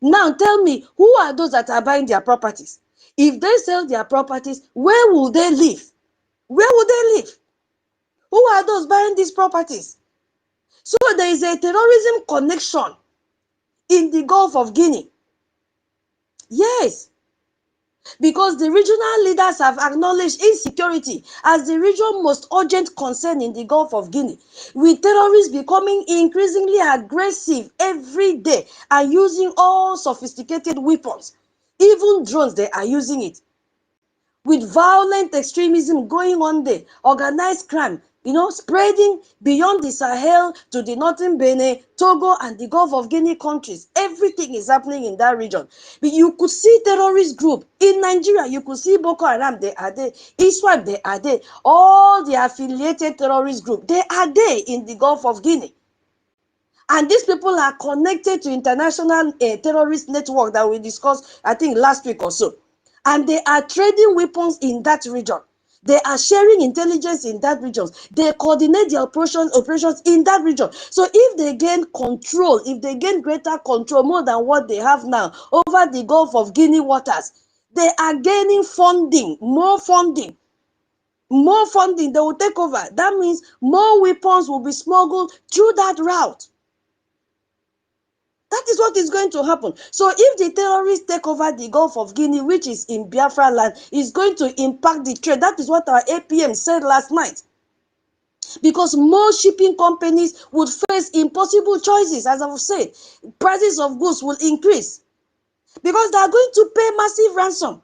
Now tell me, who are those that are buying their properties? If they sell their properties, where will they live? Where will they live? Who are those buying these properties? So there is a terrorism connection in the Gulf of Guinea. Yes, because the regional leaders have acknowledged insecurity as the region's most urgent concern in the Gulf of Guinea, with terrorists becoming increasingly aggressive every day and using all sophisticated weapons. Even drones, they are using it. With violent extremism going on there, organized crime, spreading beyond the Sahel to the northern Benin, Togo, and the Gulf of Guinea countries. Everything is happening in that region. But you could see terrorist group in Nigeria. You could see Boko-H, they are there. ISWAP, they are there. All the affiliated terrorist group, they are there in the Gulf of Guinea. And these people are connected to international terrorist network that we discussed, I think, last week or so. And they are trading weapons in that region. They are sharing intelligence in that region. They coordinate their operations in that region. So if they gain control, if they gain greater control, more than what they have now, over the Gulf of Guinea waters, they are gaining funding, more funding. More funding, they will take over. That means more weapons will be smuggled through that route. That is what is going to happen. So if the terrorists take over the Gulf of Guinea, which is in Biafra land, is going to impact the trade. That is what our APM said last night. Because more shipping companies would face impossible choices, as I've said. Prices of goods will increase. Because they are going to pay massive ransom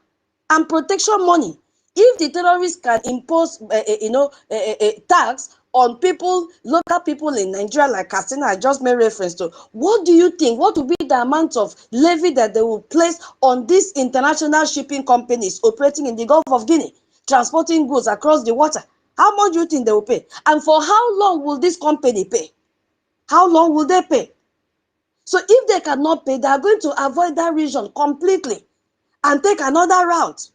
and protection money. If the terrorists can impose, tax on people, local people in Nigeria, like Castina I just made reference to, what do you think? What will be the amount of levy that they will place on these international shipping companies operating in the Gulf of Guinea, transporting goods across the water? How much do you think they will pay? And for how long will this company pay? How long will they pay? So if they cannot pay, they are going to avoid that region completely and take another route.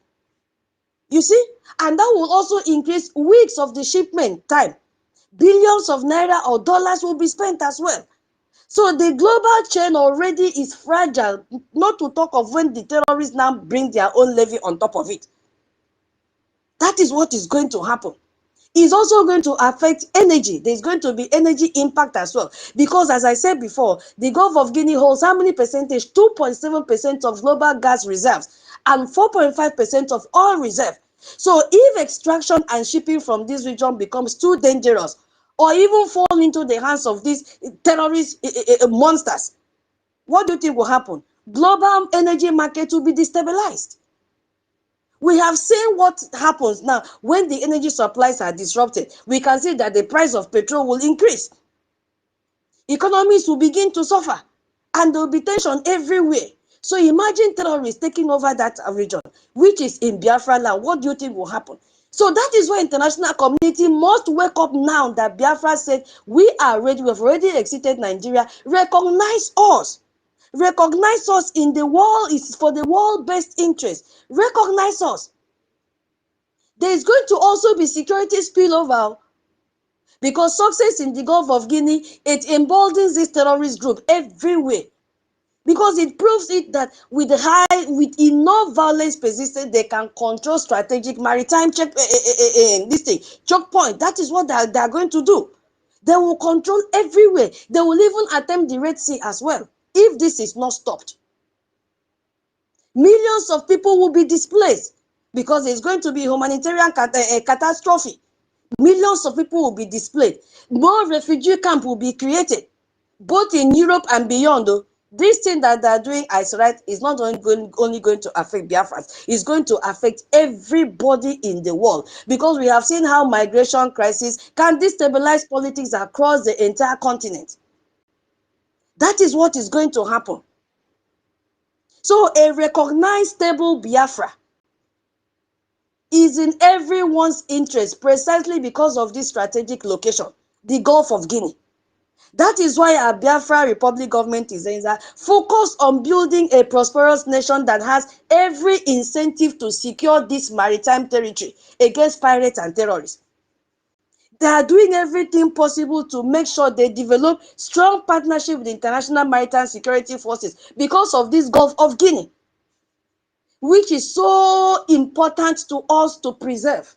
You see? And that will also increase weeks of the shipment time. Billions of naira or dollars will be spent as well. So the global chain already is fragile, not to talk of when the terrorists now bring their own levy on top of it. That is what is going to happen. It's also going to affect energy. There's going to be energy impact as well. Because as I said before, the Gulf of Guinea holds how many percentage? 2.7% of global gas reserves and 4.5% of oil reserve. So if extraction and shipping from this region becomes too dangerous, or even fall into the hands of these terrorist monsters, what do you think will happen? Global energy market will be destabilized. We have seen what happens now when the energy supplies are disrupted. We can see that the price of petrol will increase. Economies will begin to suffer, and there will be tension everywhere. So imagine terrorists taking over that region, which is in Biafra land. What do you think will happen? So that is why international community must wake up now that Biafra said, we are ready, we have already exited Nigeria. Recognize us. Recognize us in the world, is for the world best interest. Recognize us. There is going to also be security spillover, because success in the Gulf of Guinea, it emboldens this terrorist group everywhere. Because it proves it that with enough violence persistent, they can control strategic maritime choke point. That is what they are going to do. They will control everywhere. They will even attempt the Red Sea as well, if this is not stopped. Millions of people will be displaced because it's going to be humanitarian catastrophe. Millions of people will be displaced. More refugee camp will be created, both in Europe and beyond. Though. This thing that they're doing, as right, is not only going to affect Biafrans, it's going to affect everybody in the world, because we have seen how migration crisis can destabilize politics across the entire continent. That is what is going to happen. So a recognized stable Biafra is in everyone's interest, precisely because of this strategic location, the Gulf of Guinea. That is why our Biafra Republic government is saying that focus on building a prosperous nation that has every incentive to secure this maritime territory against pirates and terrorists. They are doing everything possible to make sure they develop strong partnership with the international maritime security forces because of this Gulf of Guinea, which is so important to us to preserve.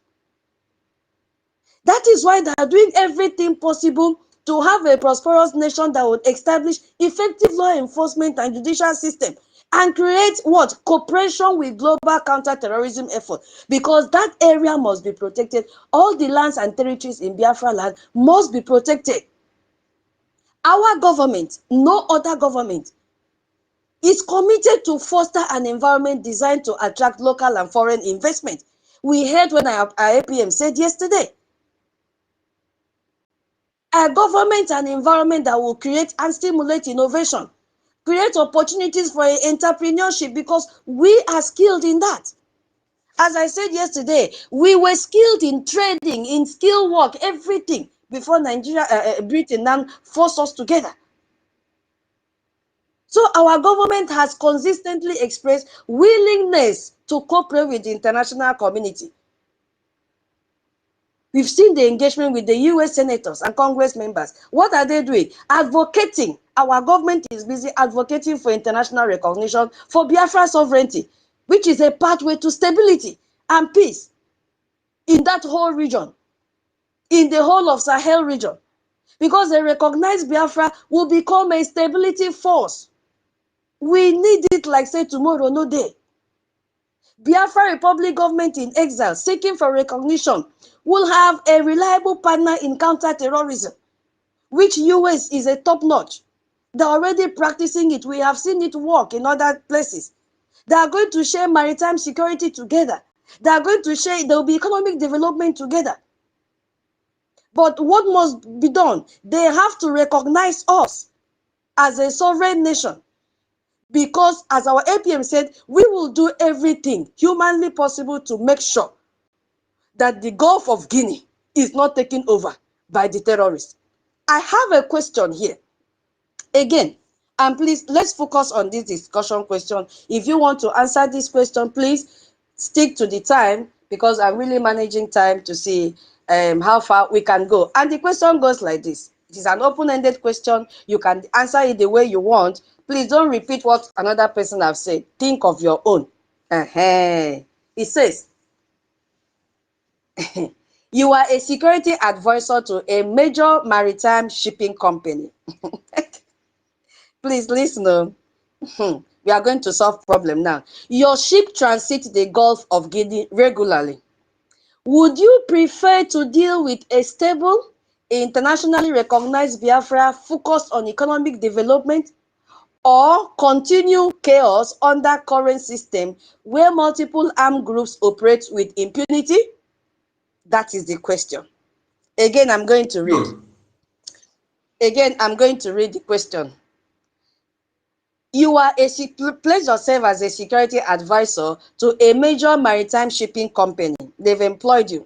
That is why they are doing everything possible to have a prosperous nation that would establish effective law enforcement and judicial system and create what? Cooperation with global counter-terrorism effort, because that area must be protected. All the lands and territories in Biafra land must be protected. Our government, no other government, is committed to foster an environment designed to attract local and foreign investment. We heard when our APM said yesterday, a government and environment that will create and stimulate innovation, create opportunities for entrepreneurship, because we are skilled in that. As I said yesterday, we were skilled in trading, in skill work, everything before Britain now forced us together. So our government has consistently expressed willingness to cooperate with the international community. We've seen the engagement with the US senators and Congress members. What are they doing? Advocating. Our government is busy advocating for international recognition for Biafra sovereignty, which is a pathway to stability and peace in that whole region, in the whole of Sahel region. Because they recognize Biafra will become a stability force. We need it like say tomorrow, no day. Biafra Republic government in exile seeking for recognition will have a reliable partner in counter-terrorism, which US is a top-notch. They're already practicing it. We have seen it work in other places. They are going to share maritime security together. They are going to share, there will be economic development together. But what must be done? They have to recognize us as a sovereign nation. Because, as our APM said, we will do everything humanly possible to make sure that the Gulf of Guinea is not taken over by the terrorists. I have a question here. Again, and please, let's focus on this discussion question. If you want to answer this question, please stick to the time, because I'm really managing time to see how far we can go. And the question goes like this. It is an open-ended question. You can answer it the way you want. Please don't repeat what another person has said. Think of your own. It says, you are a security advisor to a major maritime shipping company. Please listen. We are going to solve problem now. Your ship transits the Gulf of Guinea regularly. Would you prefer to deal with a stable, internationally recognized Biafra focused on economic development, or continue chaos under current system where multiple armed groups operate with impunity? That is the question. Again, I'm going to read. Again, I'm going to read the question. You are place yourself as a security advisor to a major maritime shipping company. They've employed you.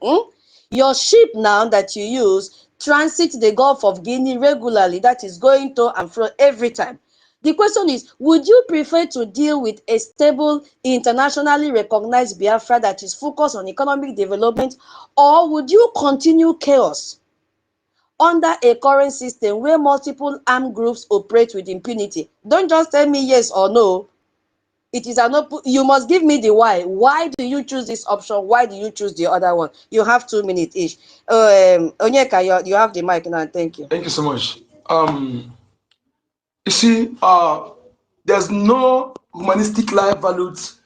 Your ship now that you use transits the Gulf of Guinea regularly, that is going to and fro every time. The question is, would you prefer to deal with a stable, internationally recognized Biafra that is focused on economic development, or would you continue chaos under a current system where multiple armed groups operate with impunity? Don't just tell me yes or no. It is an open, you must give me the why. Why do you choose this option? Why do you choose the other one? You have 2 minutes each. Onyeka, you have the mic now. Thank you. Thank you so much. You see, there's no humanistic life values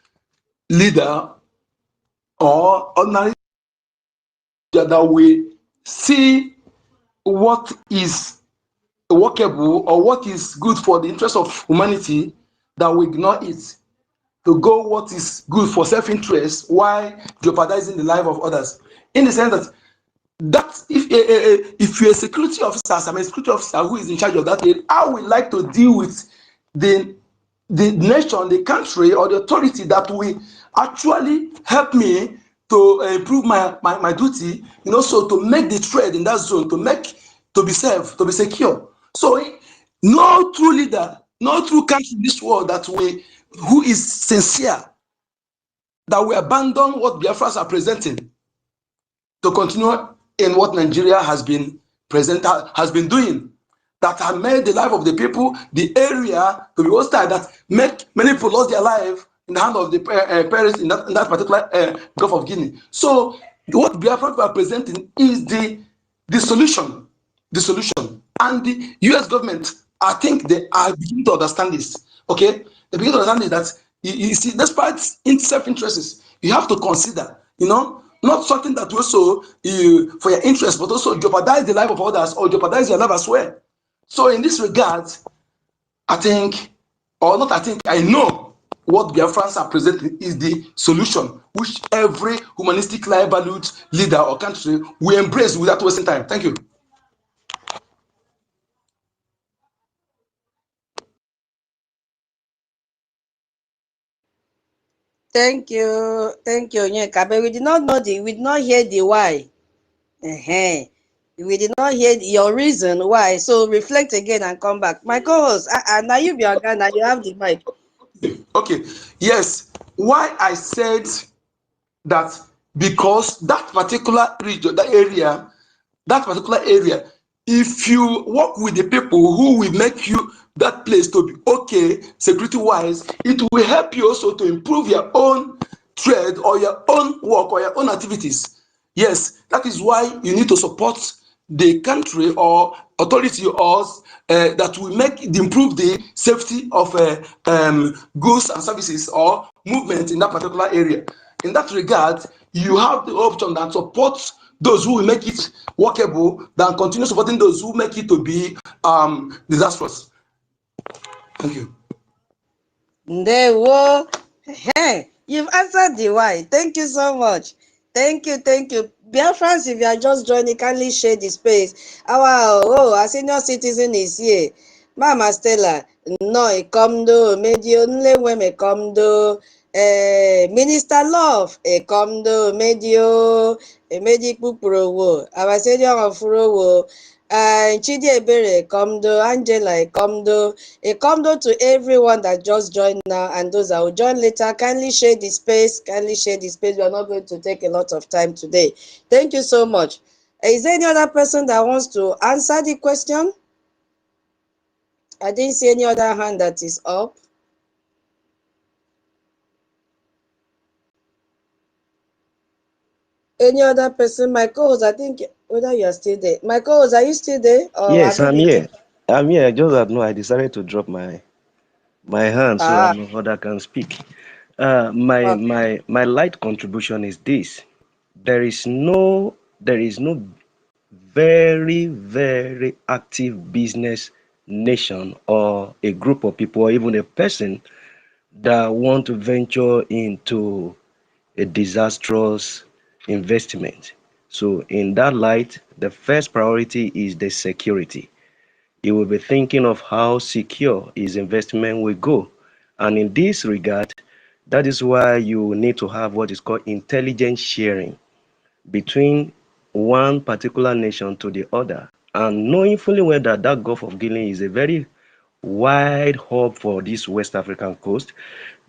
leader or ordinary that we see what is workable or what is good for the interest of humanity, that we ignore it to go what is good for self-interest while jeopardizing the life of others. In the sense that if you're a security officer, I'm a security officer who is in charge of that area, I would like to deal with the nation, the country, or the authority that will actually help me to improve my duty, so to make the trade in that zone, to be safe, to be secure. So no true leader, no true country in this world who is sincere, that we abandon what Biafras are presenting to continue in what Nigeria has been doing, that have made the life of the people, the area to be hostile, that make many people lost their life in the hand of the parents in that particular Gulf of Guinea. So what Biafra are presenting is the solution, and the U.S. government, I think they are beginning to understand this. Okay, they begin to understand that you see, despite self-interests, you have to consider, not something that also for your interest, but also jeopardize the life of others or jeopardize your life as well. So in this regard, I think, or not I think, I know what Biafrans are presenting is the solution, which every humanistic, life-valued leader or country will embrace without wasting time. Thank you. Thank you, Onyeka. But we did not hear the why. We did not hear your reason why. So reflect again and come back. My co-host, now you be Ghana, you have the mic. Okay. Yes. Why I said that, because that particular region, that particular area, if you work with the people who will make you that place to be okay, security-wise, it will help you also to improve your own trade or your own work or your own activities. Yes, that is why you need to support the country or authority or that will improve the safety of goods and services or movement in that particular area. In that regard, you have the option that supports those who will make it workable, than continue supporting those who make it to be disastrous. Thank you. You've answered the why. Thank you so much. Thank you. Biafrans, if you are just joining, kindly share the space. Our senior citizen is here. Mama Stella, no, ekomdo, medio, nlewe mekomdo. Minister Love, ekomdo, medio, medi puprowo. Our senior of Furowo. Chidi Ebere, Komdo, Angela, Komdo to everyone that just joined now and those that will join later. Kindly share the space. We are not going to take a lot of time today. Thank you so much. Is there any other person that wants to answer the question? I didn't see any other hand that is up. Any other person? My co-host, I think, whether you are still there. My co-host, are you still there? Or Yes, have I'm you been here. I'm here. Just that no, I decided to drop my hand so no other can speak. My light contribution is this: there is no very, very active business nation or a group of people or even a person that want to venture into a disastrous investment. So in that light, the first priority is the security. You will be thinking of how secure his investment will go. And in this regard, that is why you need to have what is called intelligence sharing between one particular nation to the other. And knowing fully well that that Gulf of Guinea is a very wide hub for this West African coast,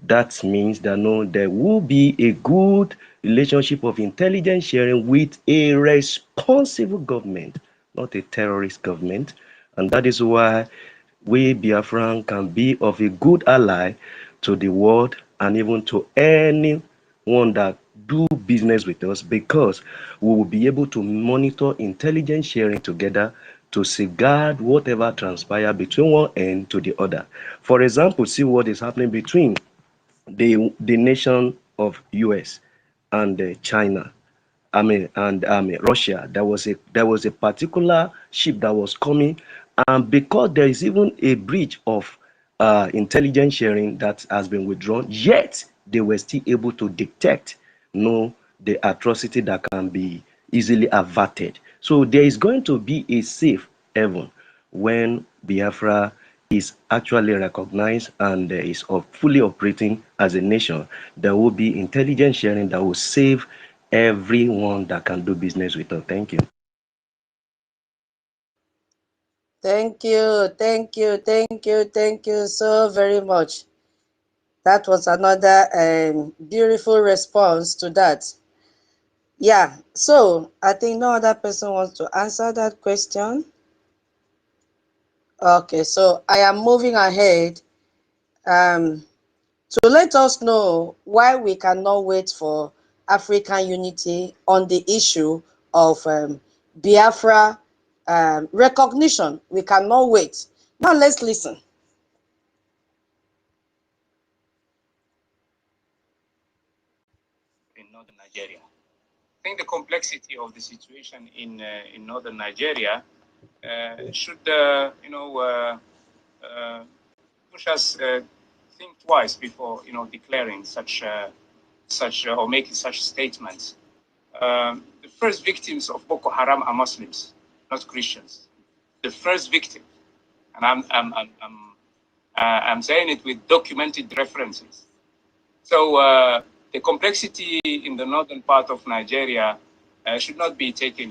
that means that no, there will be a good relationship of intelligence sharing with a responsible government, not a terrorist government. And that is why we Biafran can be of a good ally to the world and even to anyone that do business with us, because we will be able to monitor intelligence sharing together to safeguard whatever transpire between one end to the other. For example, see what is happening between the nation of US and China. Russia. There was a particular ship that was coming, and because there is even a breach of intelligence sharing that has been withdrawn, yet they were still able to detect the atrocity that can be easily averted. So there is going to be a safe haven when Biafra is actually recognized and is fully operating as a nation. There will be intelligence sharing that will save everyone that can do business with us. Thank you. Thank you, thank you, thank you, thank you so very much. That was another beautiful response to that. Yeah, so I think no other person wants to answer that question. Okay, so I am moving ahead to let us know why we cannot wait for African unity on the issue of Biafra recognition. We cannot wait. Now let's listen. In northern Nigeria, I think the complexity of the situation in northern Nigeria should push us think twice before declaring such or making such statements. The first victims of Boko Haram are Muslims, not Christians. The first victim, and I'm saying it with documented references. So the complexity in the northern part of Nigeria should not be taken,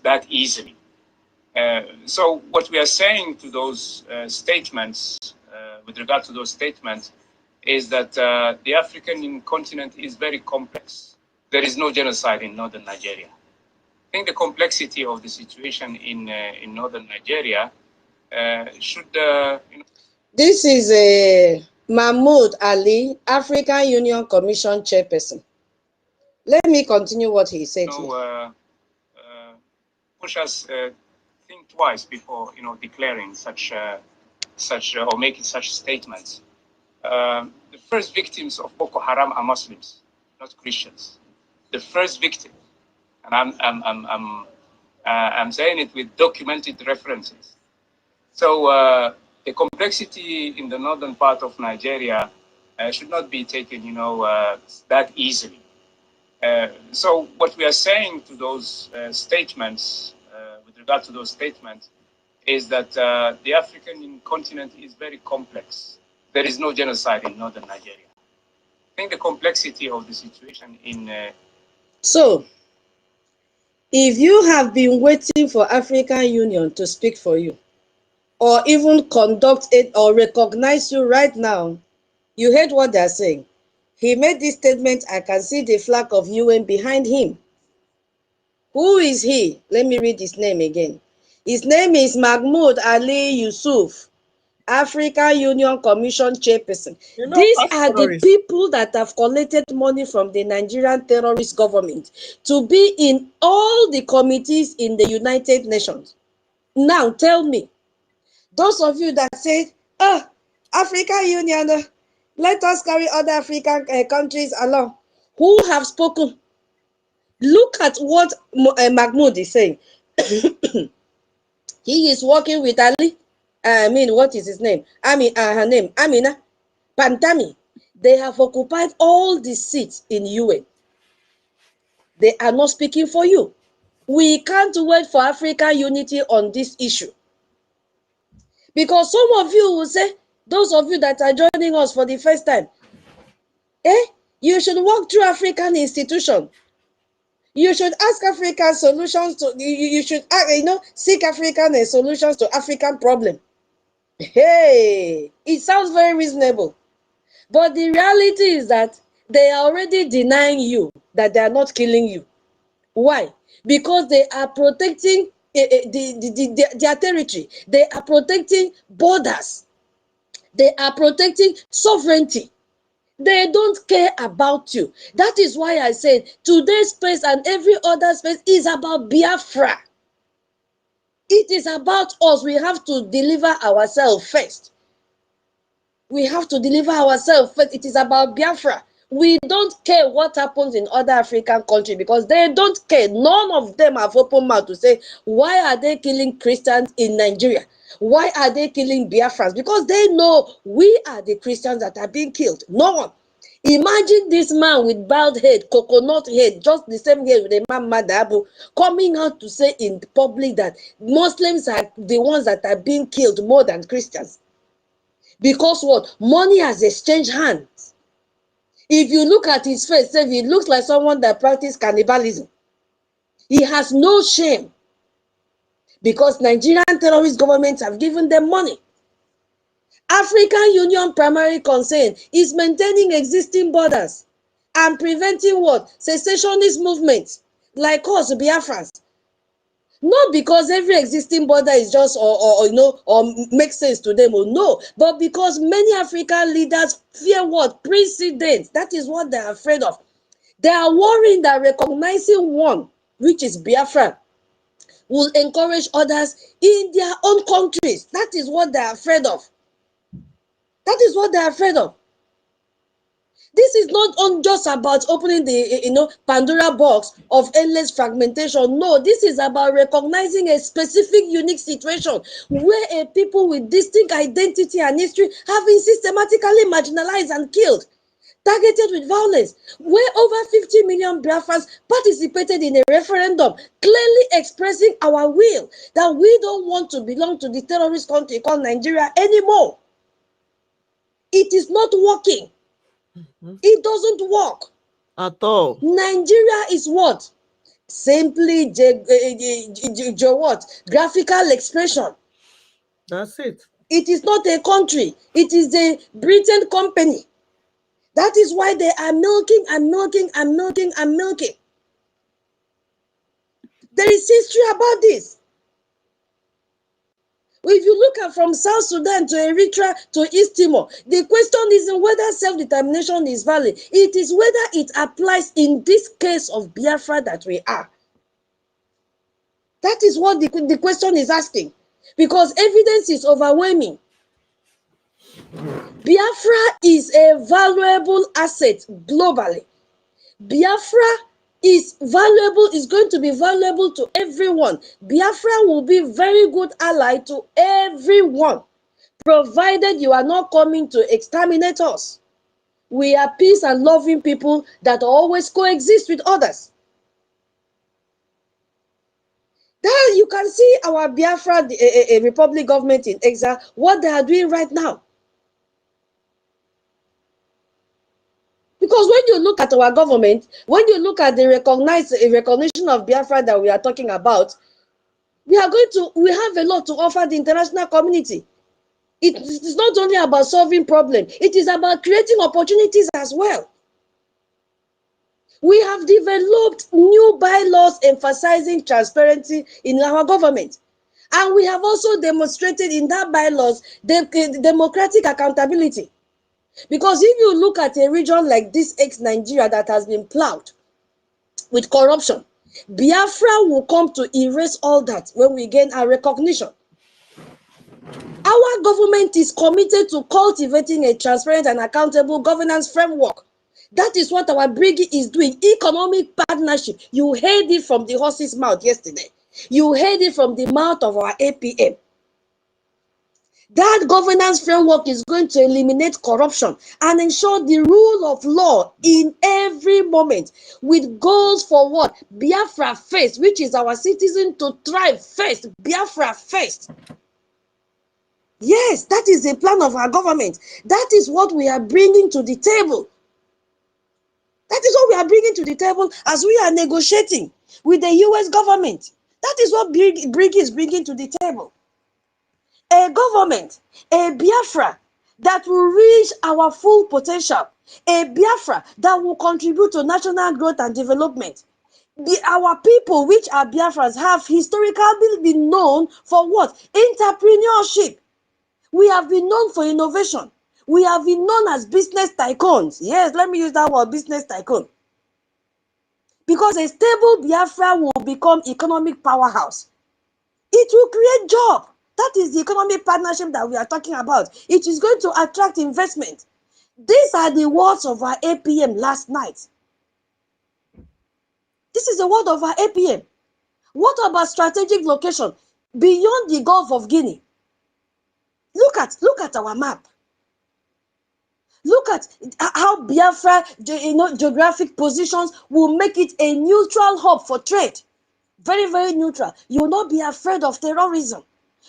that easily. So what we are saying to those statements, with regard to those statements, is that the African continent is very complex. There is no genocide in northern Nigeria. I think the complexity of the situation in northern Nigeria should. This is a Mahmoud Ali, African Union Commission chairperson. Let me continue what he said here. Push us think twice before declaring such or making such statements. The first victims of Boko Haram are Muslims, not Christians. The first victim, and I'm saying it with documented references. So the complexity in the northern part of Nigeria should not be taken, that easily. So what we are saying to those statements, with regard to those statements, is that the African continent is very complex. There is no genocide in northern Nigeria. I think the complexity of the situation in... So, if you have been waiting for African Union to speak for you, or even conduct it or recognize you right now, you heard what they're saying. He made this statement, I can see the flag of UN behind him. Who is he? Let me read his name again. His name is Mahmoud Ali Yusuf, African Union Commission chairperson. These are the people that have collected money from the Nigerian terrorist government to be in all the committees in the United Nations. Now tell me, those of you that say, African Union, let us carry other African countries along, who have spoken? Look at what Mahmoud is saying. He is working with Ali. What is his name? Her name, Amina Pantami. They have occupied all the seats in UN. They are not speaking for you. We can't wait for African unity on this issue. Because some of you will say, those of you that are joining us for the first time, you should walk through African institutions. You should ask African solutions to, you should, seek African solutions to African problem. Hey, it sounds very reasonable. But the reality is that they are already denying you that they are not killing you. Why? Because they are protecting their territory. They are protecting borders. They are protecting sovereignty. They don't care about you. That is why I said today's space and every other space is about Biafra. It is about us. We have to deliver ourselves first. We have to deliver ourselves first. It is about Biafra. We don't care what happens in other African countries because they don't care. None of them have open mouth to say, why are they killing Christians in Nigeria? Why are they killing Biafrans? Because they know we are the Christians that are being killed. No one. Imagine this man with bald head, coconut head, just the same head with the man Madabu, coming out to say in public that Muslims are the ones that are being killed more than Christians. Because what? Money has exchanged hands. If you look at his face, he looks like someone that practices cannibalism. He has no shame. because Nigerian terrorist governments have given them money. African Union primary concern is maintaining existing borders and preventing what? Secessionist movements like us, Biafrans. Not because every existing border is just or makes sense to them, or no, but because many African leaders fear what? Precedent. That is what they are afraid of. They are worrying that recognizing one, which is Biafra, will encourage others in their own countries. That is what they are afraid of. That is what they are afraid of. This is not just about opening the Pandora box of endless fragmentation. No, this is about recognizing a specific unique situation where a people with distinct identity and history have been systematically marginalized and killed, targeted with violence, where over 50 million Biafrans participated in a referendum, clearly expressing our will that we don't want to belong to the terrorist country called Nigeria anymore. It is not working. It doesn't work at all. Nigeria is what? Simply graphical expression. That's it. It is not a country. It is a Britain company. That is why they are milking and milking and milking and milking. There is history about this. If you look at from South Sudan to Eritrea to East Timor, the question isn't whether self-determination is valid. It is whether it applies in this case of Biafra that we are. That is what the question is asking. Because evidence is overwhelming. Biafra is a valuable asset globally. Biafra is valuable, is going to be valuable to everyone. Biafra will be very good ally to everyone, provided you are not coming to exterminate us. We are peace and loving people that always coexist with others. There you can see our Biafra Republic government in exile, what they are doing right now. Because when you look at our government, when you look at the recognition of Biafra that we are talking about, we have a lot to offer the international community. It is not only about solving problems, it is about creating opportunities as well. We have developed new bylaws emphasizing transparency in our government. And we have also demonstrated in that bylaws the democratic accountability. Because if you look at a region like this ex-Nigeria that has been plowed with corruption, Biafra will come to erase all that when we gain our recognition. Our government is committed to cultivating a transparent and accountable governance framework. That is what our BRGIE is doing. Economic partnership. You heard it from the horse's mouth yesterday. You heard it from the mouth of our APM. That governance framework is going to eliminate corruption and ensure the rule of law in every moment, with goals for what? Biafra first, which is our citizen to thrive first. Biafra first. Yes, that is the plan of our government. That is what we are bringing to the table. That is what we are bringing to the table as we are negotiating with the US government. That is what BRGIE is bringing to the table. A government, a Biafra that will reach our full potential, a Biafra that will contribute to national growth and development. Our people, which are Biafrans, have historically been known for what? Entrepreneurship. We have been known for innovation. We have been known as business tycoons. Yes, let me use that word, business tycoon. Because a stable Biafra will become economic powerhouse. It will create jobs. That is the economic partnership that we are talking about. It is going to attract investment. These are the words of our APM last night. This is the word of our APM. What about strategic location beyond the Gulf of Guinea? Look at our map. Look at how Biafra, geographic positions will make it a neutral hub for trade. Very, very neutral. You will not be afraid of terrorism.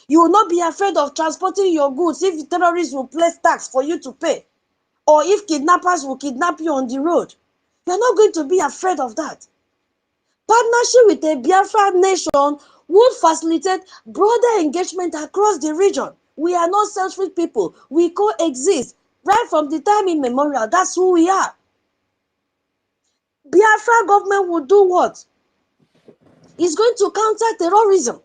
You will not be afraid of transporting your goods if terrorists will place tax for you to pay. Or if kidnappers will kidnap you on the road. You are not going to be afraid of that. Partnership with a Biafra nation would facilitate broader engagement across the region. We are not selfish people. We coexist right from the time immemorial. That's who we are. Biafra government will do what? It's going to counter terrorism.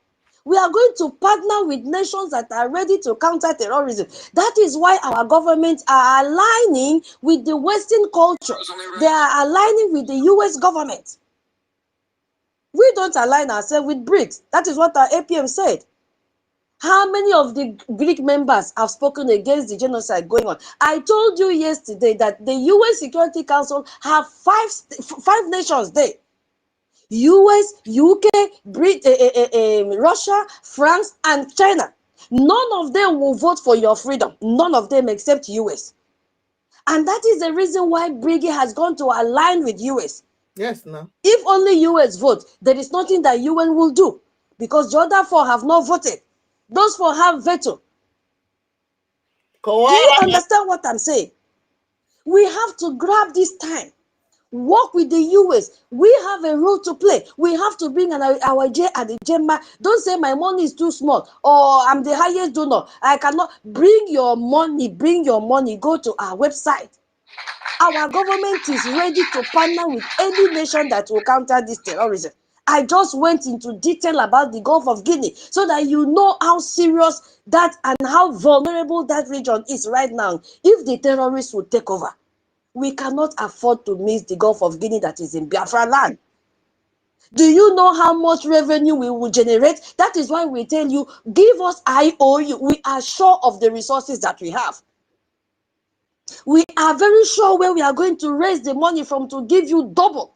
We are going to partner with nations that are ready to counter terrorism. That is why our governments are aligning with the Western culture. They are aligning with the US government. We don't align ourselves with BRICS. That is what our APM said. How many of the Greek members have spoken against the genocide going on? I told you yesterday that the UN Security Council have five nations there. US, UK, Russia, France, and China. None of them will vote for your freedom. None of them except US. And that is the reason why BRGIE has gone to align with US. Yes, no. If only US vote, there is nothing that UN will do. Because the other four have not voted. Those four have veto. Do you understand what I'm saying? We have to grab this time. Work with the US. We have a role to play. We have to bring our J and the Gemma. Don't say my money is too small or I'm the highest donor. I cannot. Bring your money. Bring your money. Go to our website. Our government is ready to partner with any nation that will counter this terrorism. I just went into detail about the Gulf of Guinea so that you know how serious that and how vulnerable that region is right now. If the terrorists will take over, we cannot afford to miss the Gulf of Guinea that is in Biafra land. Do you know how much revenue we will generate? That is why we tell you, give us IOU. We are sure of the resources that we have. We are very sure where we are going to raise the money from to give you double.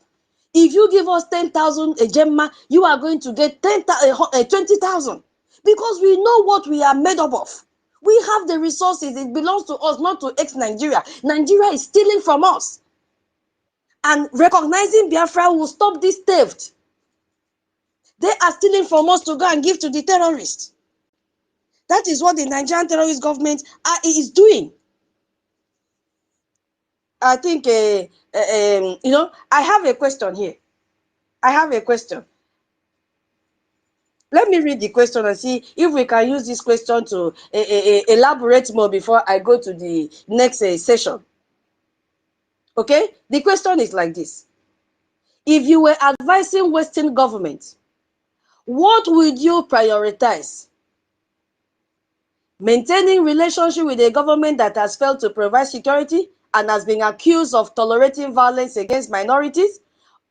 If you give us 10,000 a Gemma, you are going to get 20,000. Because we know what we are made up of. We have the resources. It belongs to us, not to ex-Nigeria. Nigeria is stealing from us. And recognizing Biafra will stop this theft. They are stealing from us to go and give to the terrorists. That is what the Nigerian terrorist government is doing. I think, you know, I have a question here. I have a question. Let me read the question and see if we can use this question to elaborate more before I go to the next session. Okay? The question is like this. If you were advising Western governments, what would you prioritize? Maintaining relationship with a government that has failed to provide security and has been accused of tolerating violence against minorities,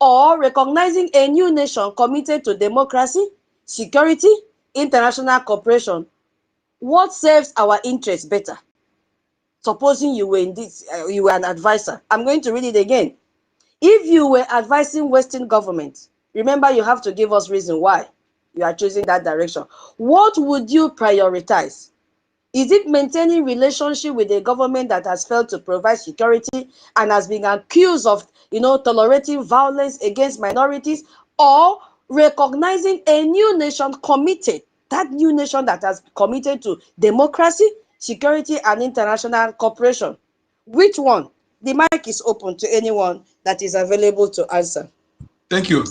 or recognizing a new nation committed to democracy, security, international cooperation? What serves our interests better? Supposing you were in this, you were an advisor. I'm going to read it again. If you were advising Western governments, remember you have to give us reason why you are choosing that direction. What would you prioritize? Is it maintaining relationship with a government that has failed to provide security and has been accused of, you know, tolerating violence against minorities, or recognizing a new nation committed, that new nation that has committed to democracy, security, and international cooperation? Which one? The mic is open to anyone that is available to answer. Thank you.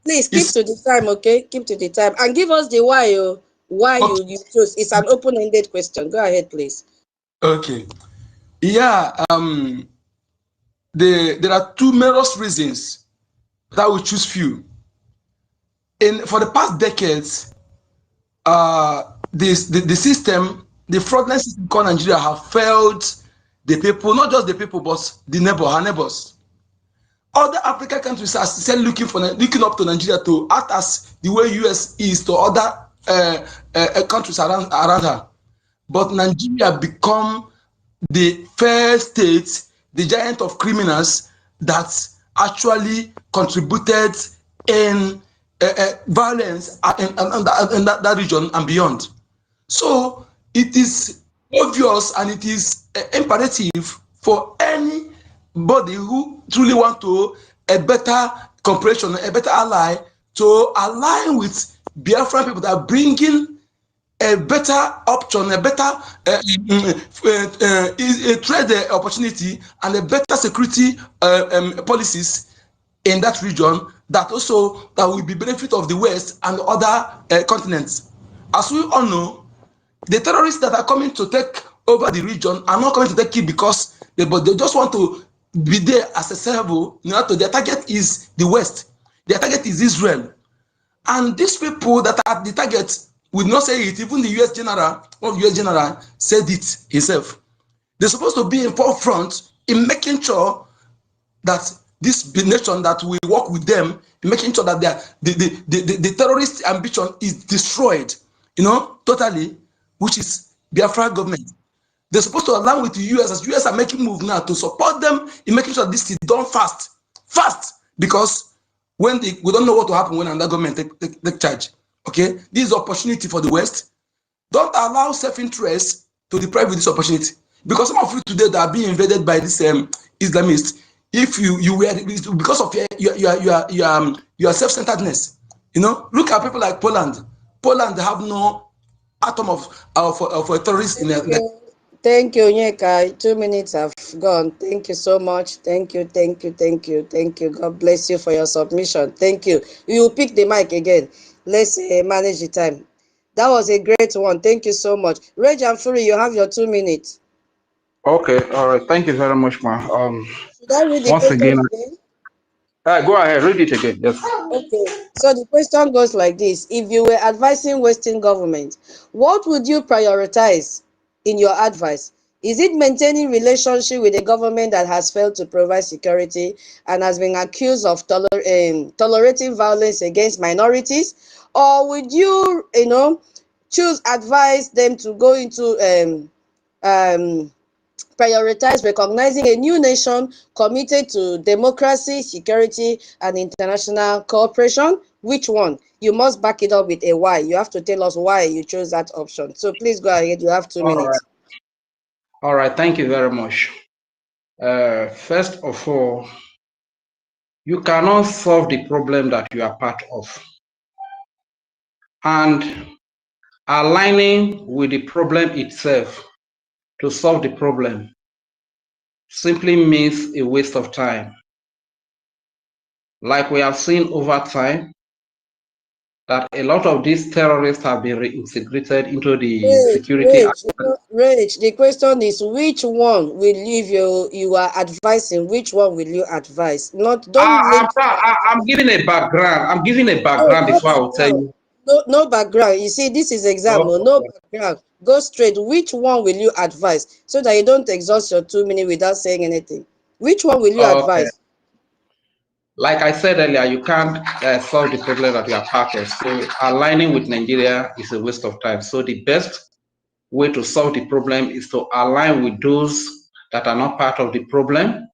Please keep to the time, okay? Keep to the time and give us the why. Why okay. you chose. It's an open-ended question. Go ahead, please. Okay. Yeah. There are two major reasons that we choose few. For the past decades, the system, the fraudulent system called Nigeria, have failed the people, not just the people, but the our neighbors. Other African countries are still looking up to Nigeria to act as the way US is to other countries around her. But Nigeria become the first state, the giant of criminals that actually contributed in violence in that region and beyond. So it is obvious and it is imperative for anybody who truly want to a better cooperation, a better ally, to align with Biafran people that are bringing a better option, a better trade opportunity, and a better security policies in that region that also that will be benefit of the West and other continents. As we all know, the terrorists that are coming to take over the region are not coming to take it because they just want to be there as a servo. Their target is the West. Their target is Israel. And these people that are the target will not say it. Even the US general, one of the US general said it himself. They're supposed to be in forefront in making sure that this nation that we work with them, in making sure that the terrorist ambition is destroyed, totally, which is Biafra government. They're supposed to align with the US, as US are making move now to support them in making sure this is done fast, because when we don't know what will happen when another government take charge. Okay, this is opportunity for the West. Don't allow self-interest to deprive you this opportunity, because some of you today that are being invaded by this Islamists, if you were because of your self-centeredness, look at people like Poland. Poland have no atom of a terrorist in their. Thank you, Onyeka. 2 minutes have gone. Thank you so much. Thank you. God bless you for your submission. Thank you. You will pick the mic again. Let's manage the time. That was a great one. Thank you so much. Rage and Fury, you have your 2 minutes. Okay, all right. Thank you very much, ma. Should I read the Once question again, again? go ahead, read it again. Yes. Okay, so the question goes like this. If you were advising Western government, what would you prioritize in your advice? Is it maintaining relationship with a government that has failed to provide security and has been accused of tolerating violence against minorities? Or would you, advise them to go into prioritize recognizing a new nation committed to democracy, security, and international cooperation? Which one? You must back it up with a why. You have to tell us why you chose that option. So please go ahead. You have 2 minutes. All right. Thank you very much. First of all, you cannot solve the problem that you are part of. And aligning with the problem itself to solve the problem simply means a waste of time. Like we have seen over time, that a lot of these terrorists have been reintegrated into the security. Rage, the question is, which one will you are advising? Which one will you advise? I'm giving a background. I'm giving a background before I will tell you. No background. You see, this is example. Okay. No background. Go straight. Which one will you advise so that you don't exhaust your 2 minutes without saying anything? Which one will you advise? Like I said earlier, you can't solve the problem that you are part of. So aligning with Nigeria is a waste of time. So the best way to solve the problem is to align with those that are not part of the problem,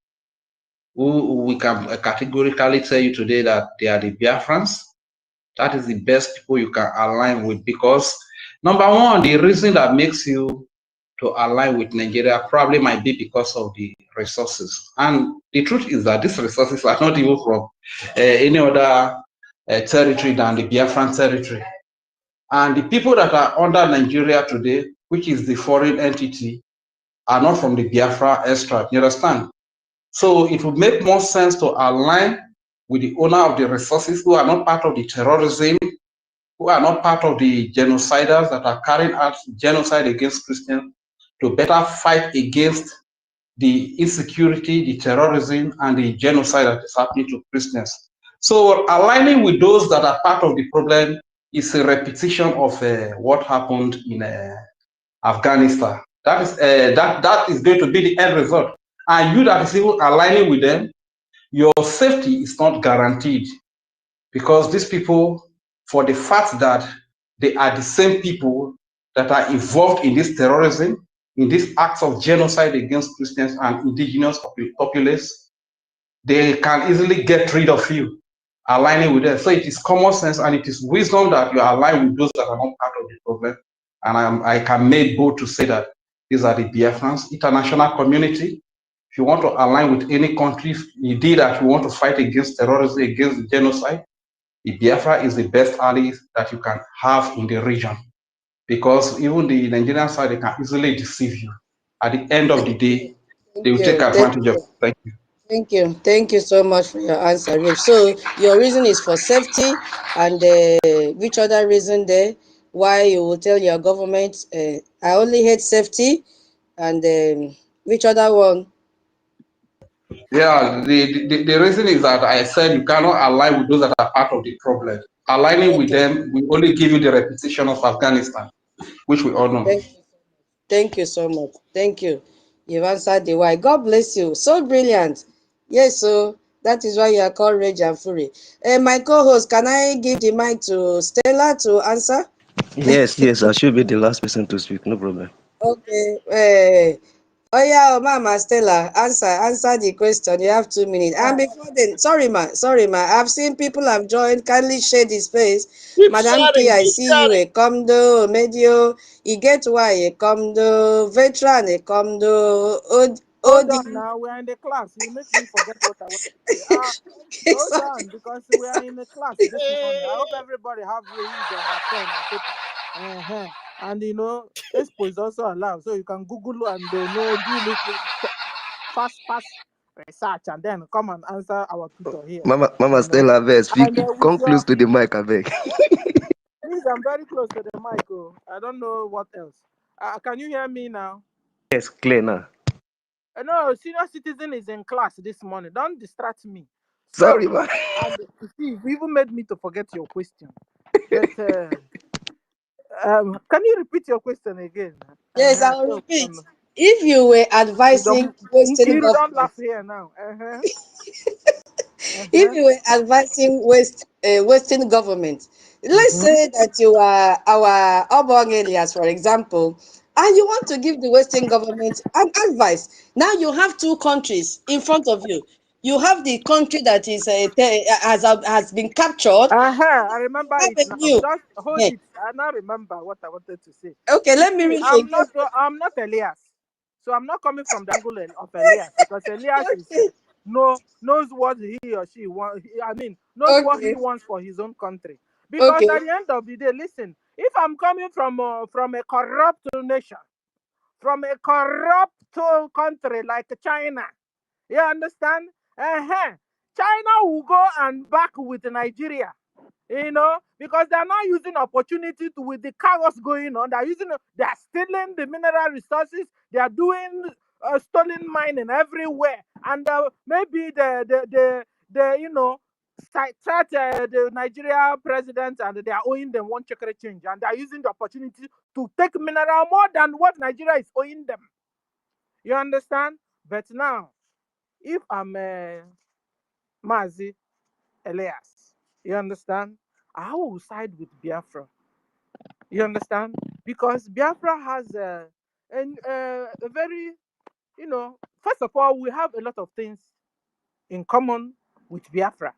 who we can categorically tell you today that they are the Biafrans. That is the best people you can align with, because number one, the reason that makes you to align with Nigeria probably might be because of the resources. And the truth is that these resources are not even from any other territory than the Biafran territory. And the people that are under Nigeria today, which is the foreign entity, are not from the Biafra extract. You understand? So it would make more sense to align with the owner of the resources, who are not part of the terrorism, who are not part of the genociders that are carrying out genocide against Christians, to better fight against the insecurity, the terrorism, and the genocide that is happening to Christians. So aligning with those that are part of the problem is a repetition of what happened in Afghanistan. That is going to be the end result. And you that is even aligning with them, your safety is not guaranteed, because these people, for the fact that they are the same people that are involved in this terrorism, in these acts of genocide against Christians and indigenous populace, they can easily get rid of you, aligning with them. So it is common sense and it is wisdom that you align with those that are not part of the problem. And I can make bold to say that these are the Biafrans, international community. If you want to align with any country, indeed that you want to fight against terrorism, against the genocide, the Biafra is the best ally that you can have in the region. Because even the Nigerian side, they can easily deceive you. At the end of the day, they will take advantage of it. Thank you. Thank you so much for your answer, Rich. So your reason is for safety, and which other reason there? Why you will tell your government? I only hate safety, and which other one? Yeah, the reason is that I said you cannot align with those that are part of the problem. Aligning with Okay, them will only give you the repetition of Afghanistan, which we all know. thank you so much. Thank you. You've answered the why. God bless you. So brilliant. Yes, so that is why you are called Rage and Fury. My co-host, can I give the mic to Stella to answer? Yes, yes, I should be the last person to speak. No problem. Okay. Oh yeah, Mama Stella, answer the question. You have 2 minutes. And before then, sorry, ma. I've seen people have joined. Kindly share the space. Keep Madam P, sharing, I keep see you. sharing. A comdo, medio. You get why a comdo, veteran a comdo. Hold Odi. on now, we are in the class. You make me forget what I want to say. Okay, Hold sorry. on, because we are in the class this morning. I hope everybody have his or her pen and paper. And Expo is also allowed, so you can Google and do little fast research and then come and answer our tutor here. Mama You know, Stella, beg, speak. and with Come your close to the mic, I beg. please, I'm very close to the mic. Oh, I don't know what else. Can you hear me now? Yes, clear now. No, senior citizen is in class this morning. Don't distract me. Sorry, So, man. and you see, you even made me to forget your question. But can you repeat your question again? Yes, I'll So we repeat. If you were advising Western Nkiru, don't government, laugh here now. if you were advising Western government, let's say that you are our Obong Elias, for example, and you want to give the Western government an advice. Now you have two countries in front of you. You have the country that is has been captured. I remember Have it a now. new. Just hold Yeah. it. I now remember what I wanted to say. Okay, You let me see, read it again. I'm not Elias, so I'm not coming from the angle of Elias because Elias is Okay, knows what he or she wants. I mean, knows what he okay, wants for his own country. Because okay, at the end of the day, listen, if I'm coming from a corrupt nation, from a corrupt country like China, you understand? China will go and back with Nigeria, because they're not using opportunity to with the chaos going on. They're stealing the mineral resources. They are doing stolen mining everywhere, and maybe the start the Nigeria president and they are owing them one check change, and they are using the opportunity to take mineral more than what Nigeria is owing them. You understand? But now, if I'm Mazi Elias, you understand? I will side with Biafra. You understand? Because Biafra has a very, first of all, we have a lot of things in common with Biafra.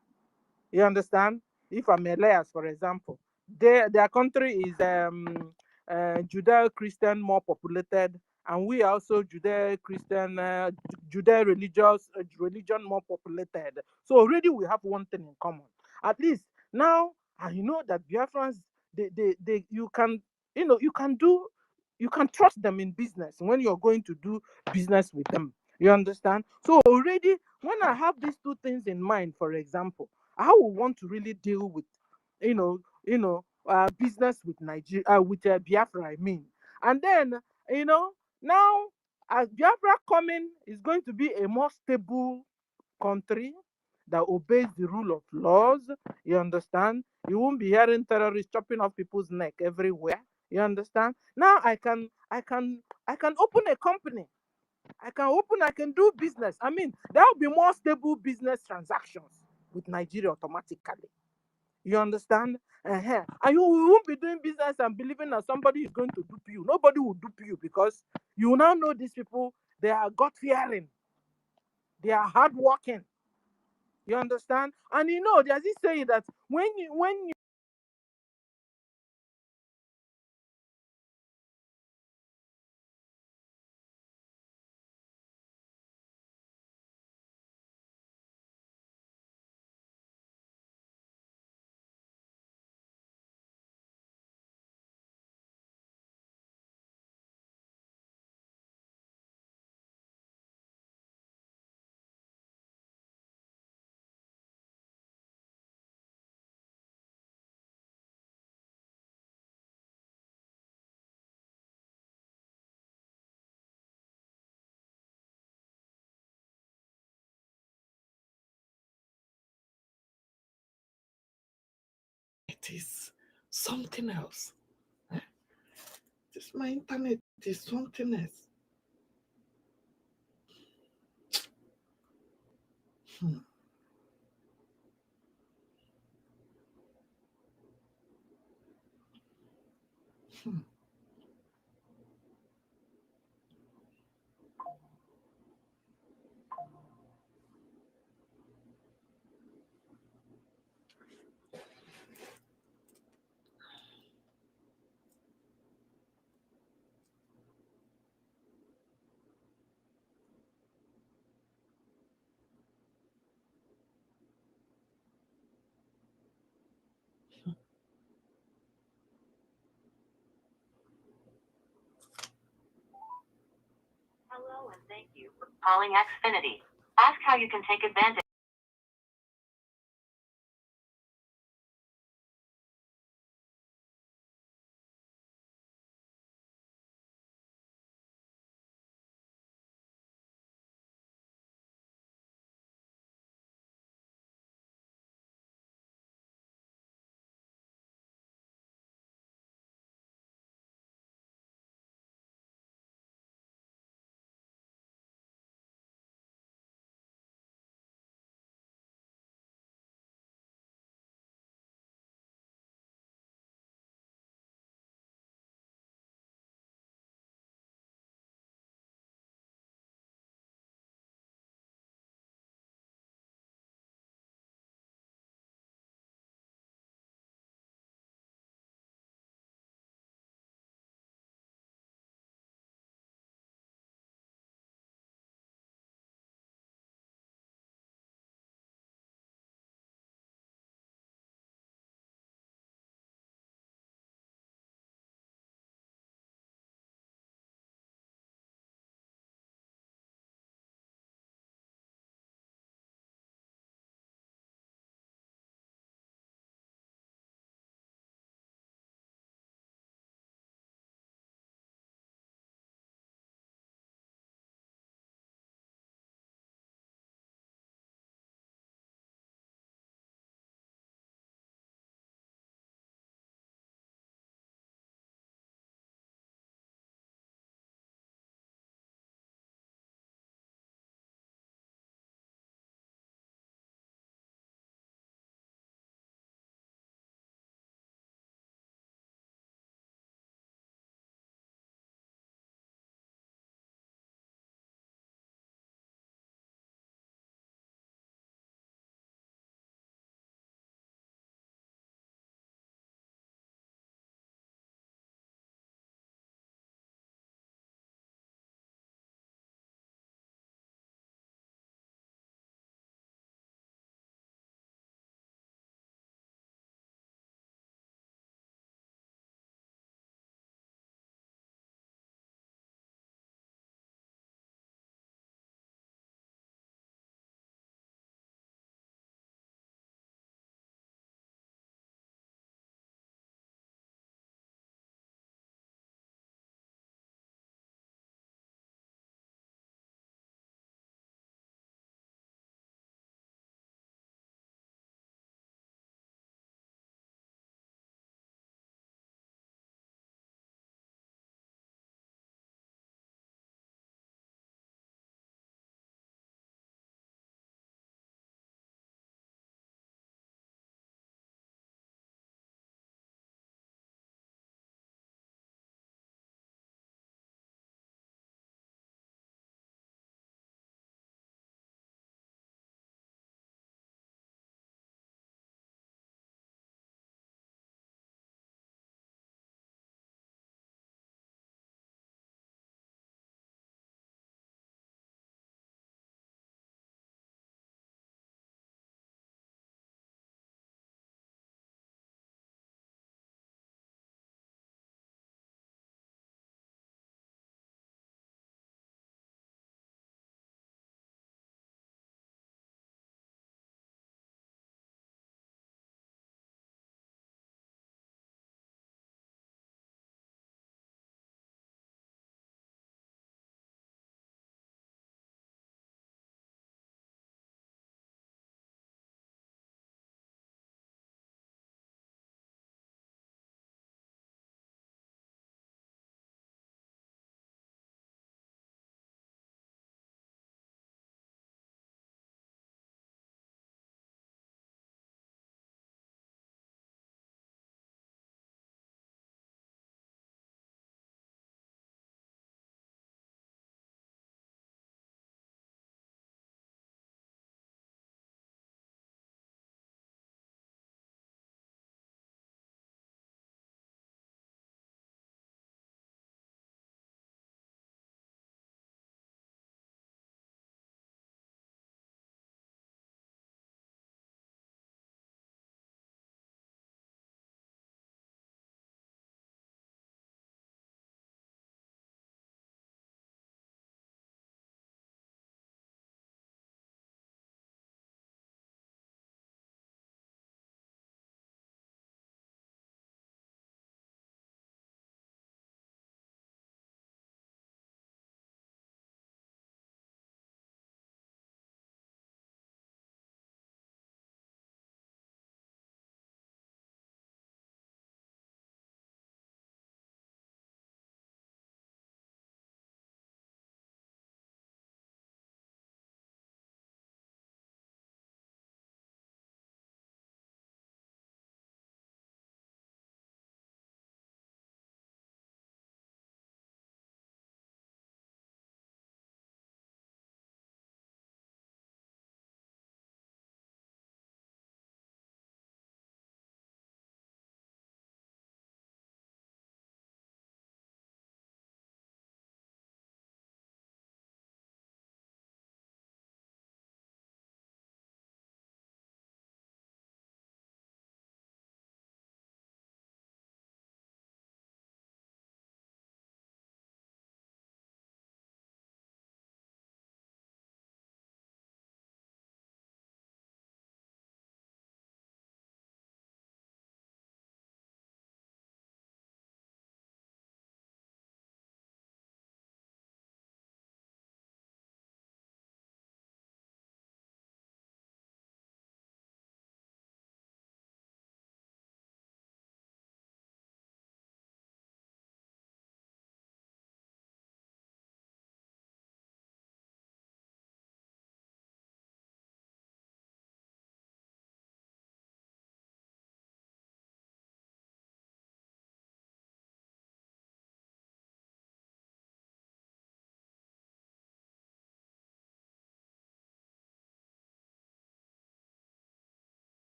You understand? If I'm Elias, for example, their country is Judeo-Christian, more populated, and we are also Judeo-Christian, Judeo-religious religion, more populated. So already we have one thing in common. At least now, and you know that Biafrans, you can, you can trust them in business when you're going to do business with them. You understand? So already, when I have these two things in mind, for example, I would want to really deal with, business with Nigeria, with Biafra, I mean. And then, now as Biafra coming is going to be a more stable country that obeys the rule of laws. You understand? You won't be hearing terrorists chopping off people's neck everywhere. You understand? Now I can open a company. I can do business. I mean, there will be more stable business transactions with Nigeria automatically. You understand? And you won't be doing business and believing that somebody is going to dupe you. Nobody will dupe you because you now know these people, they are God fearing, they are hardworking. You understand? And there's this saying that when you is something else. This my internet is something else. Hmm. Hmm. Hello and thank you for calling Xfinity. Ask how you can take advantage.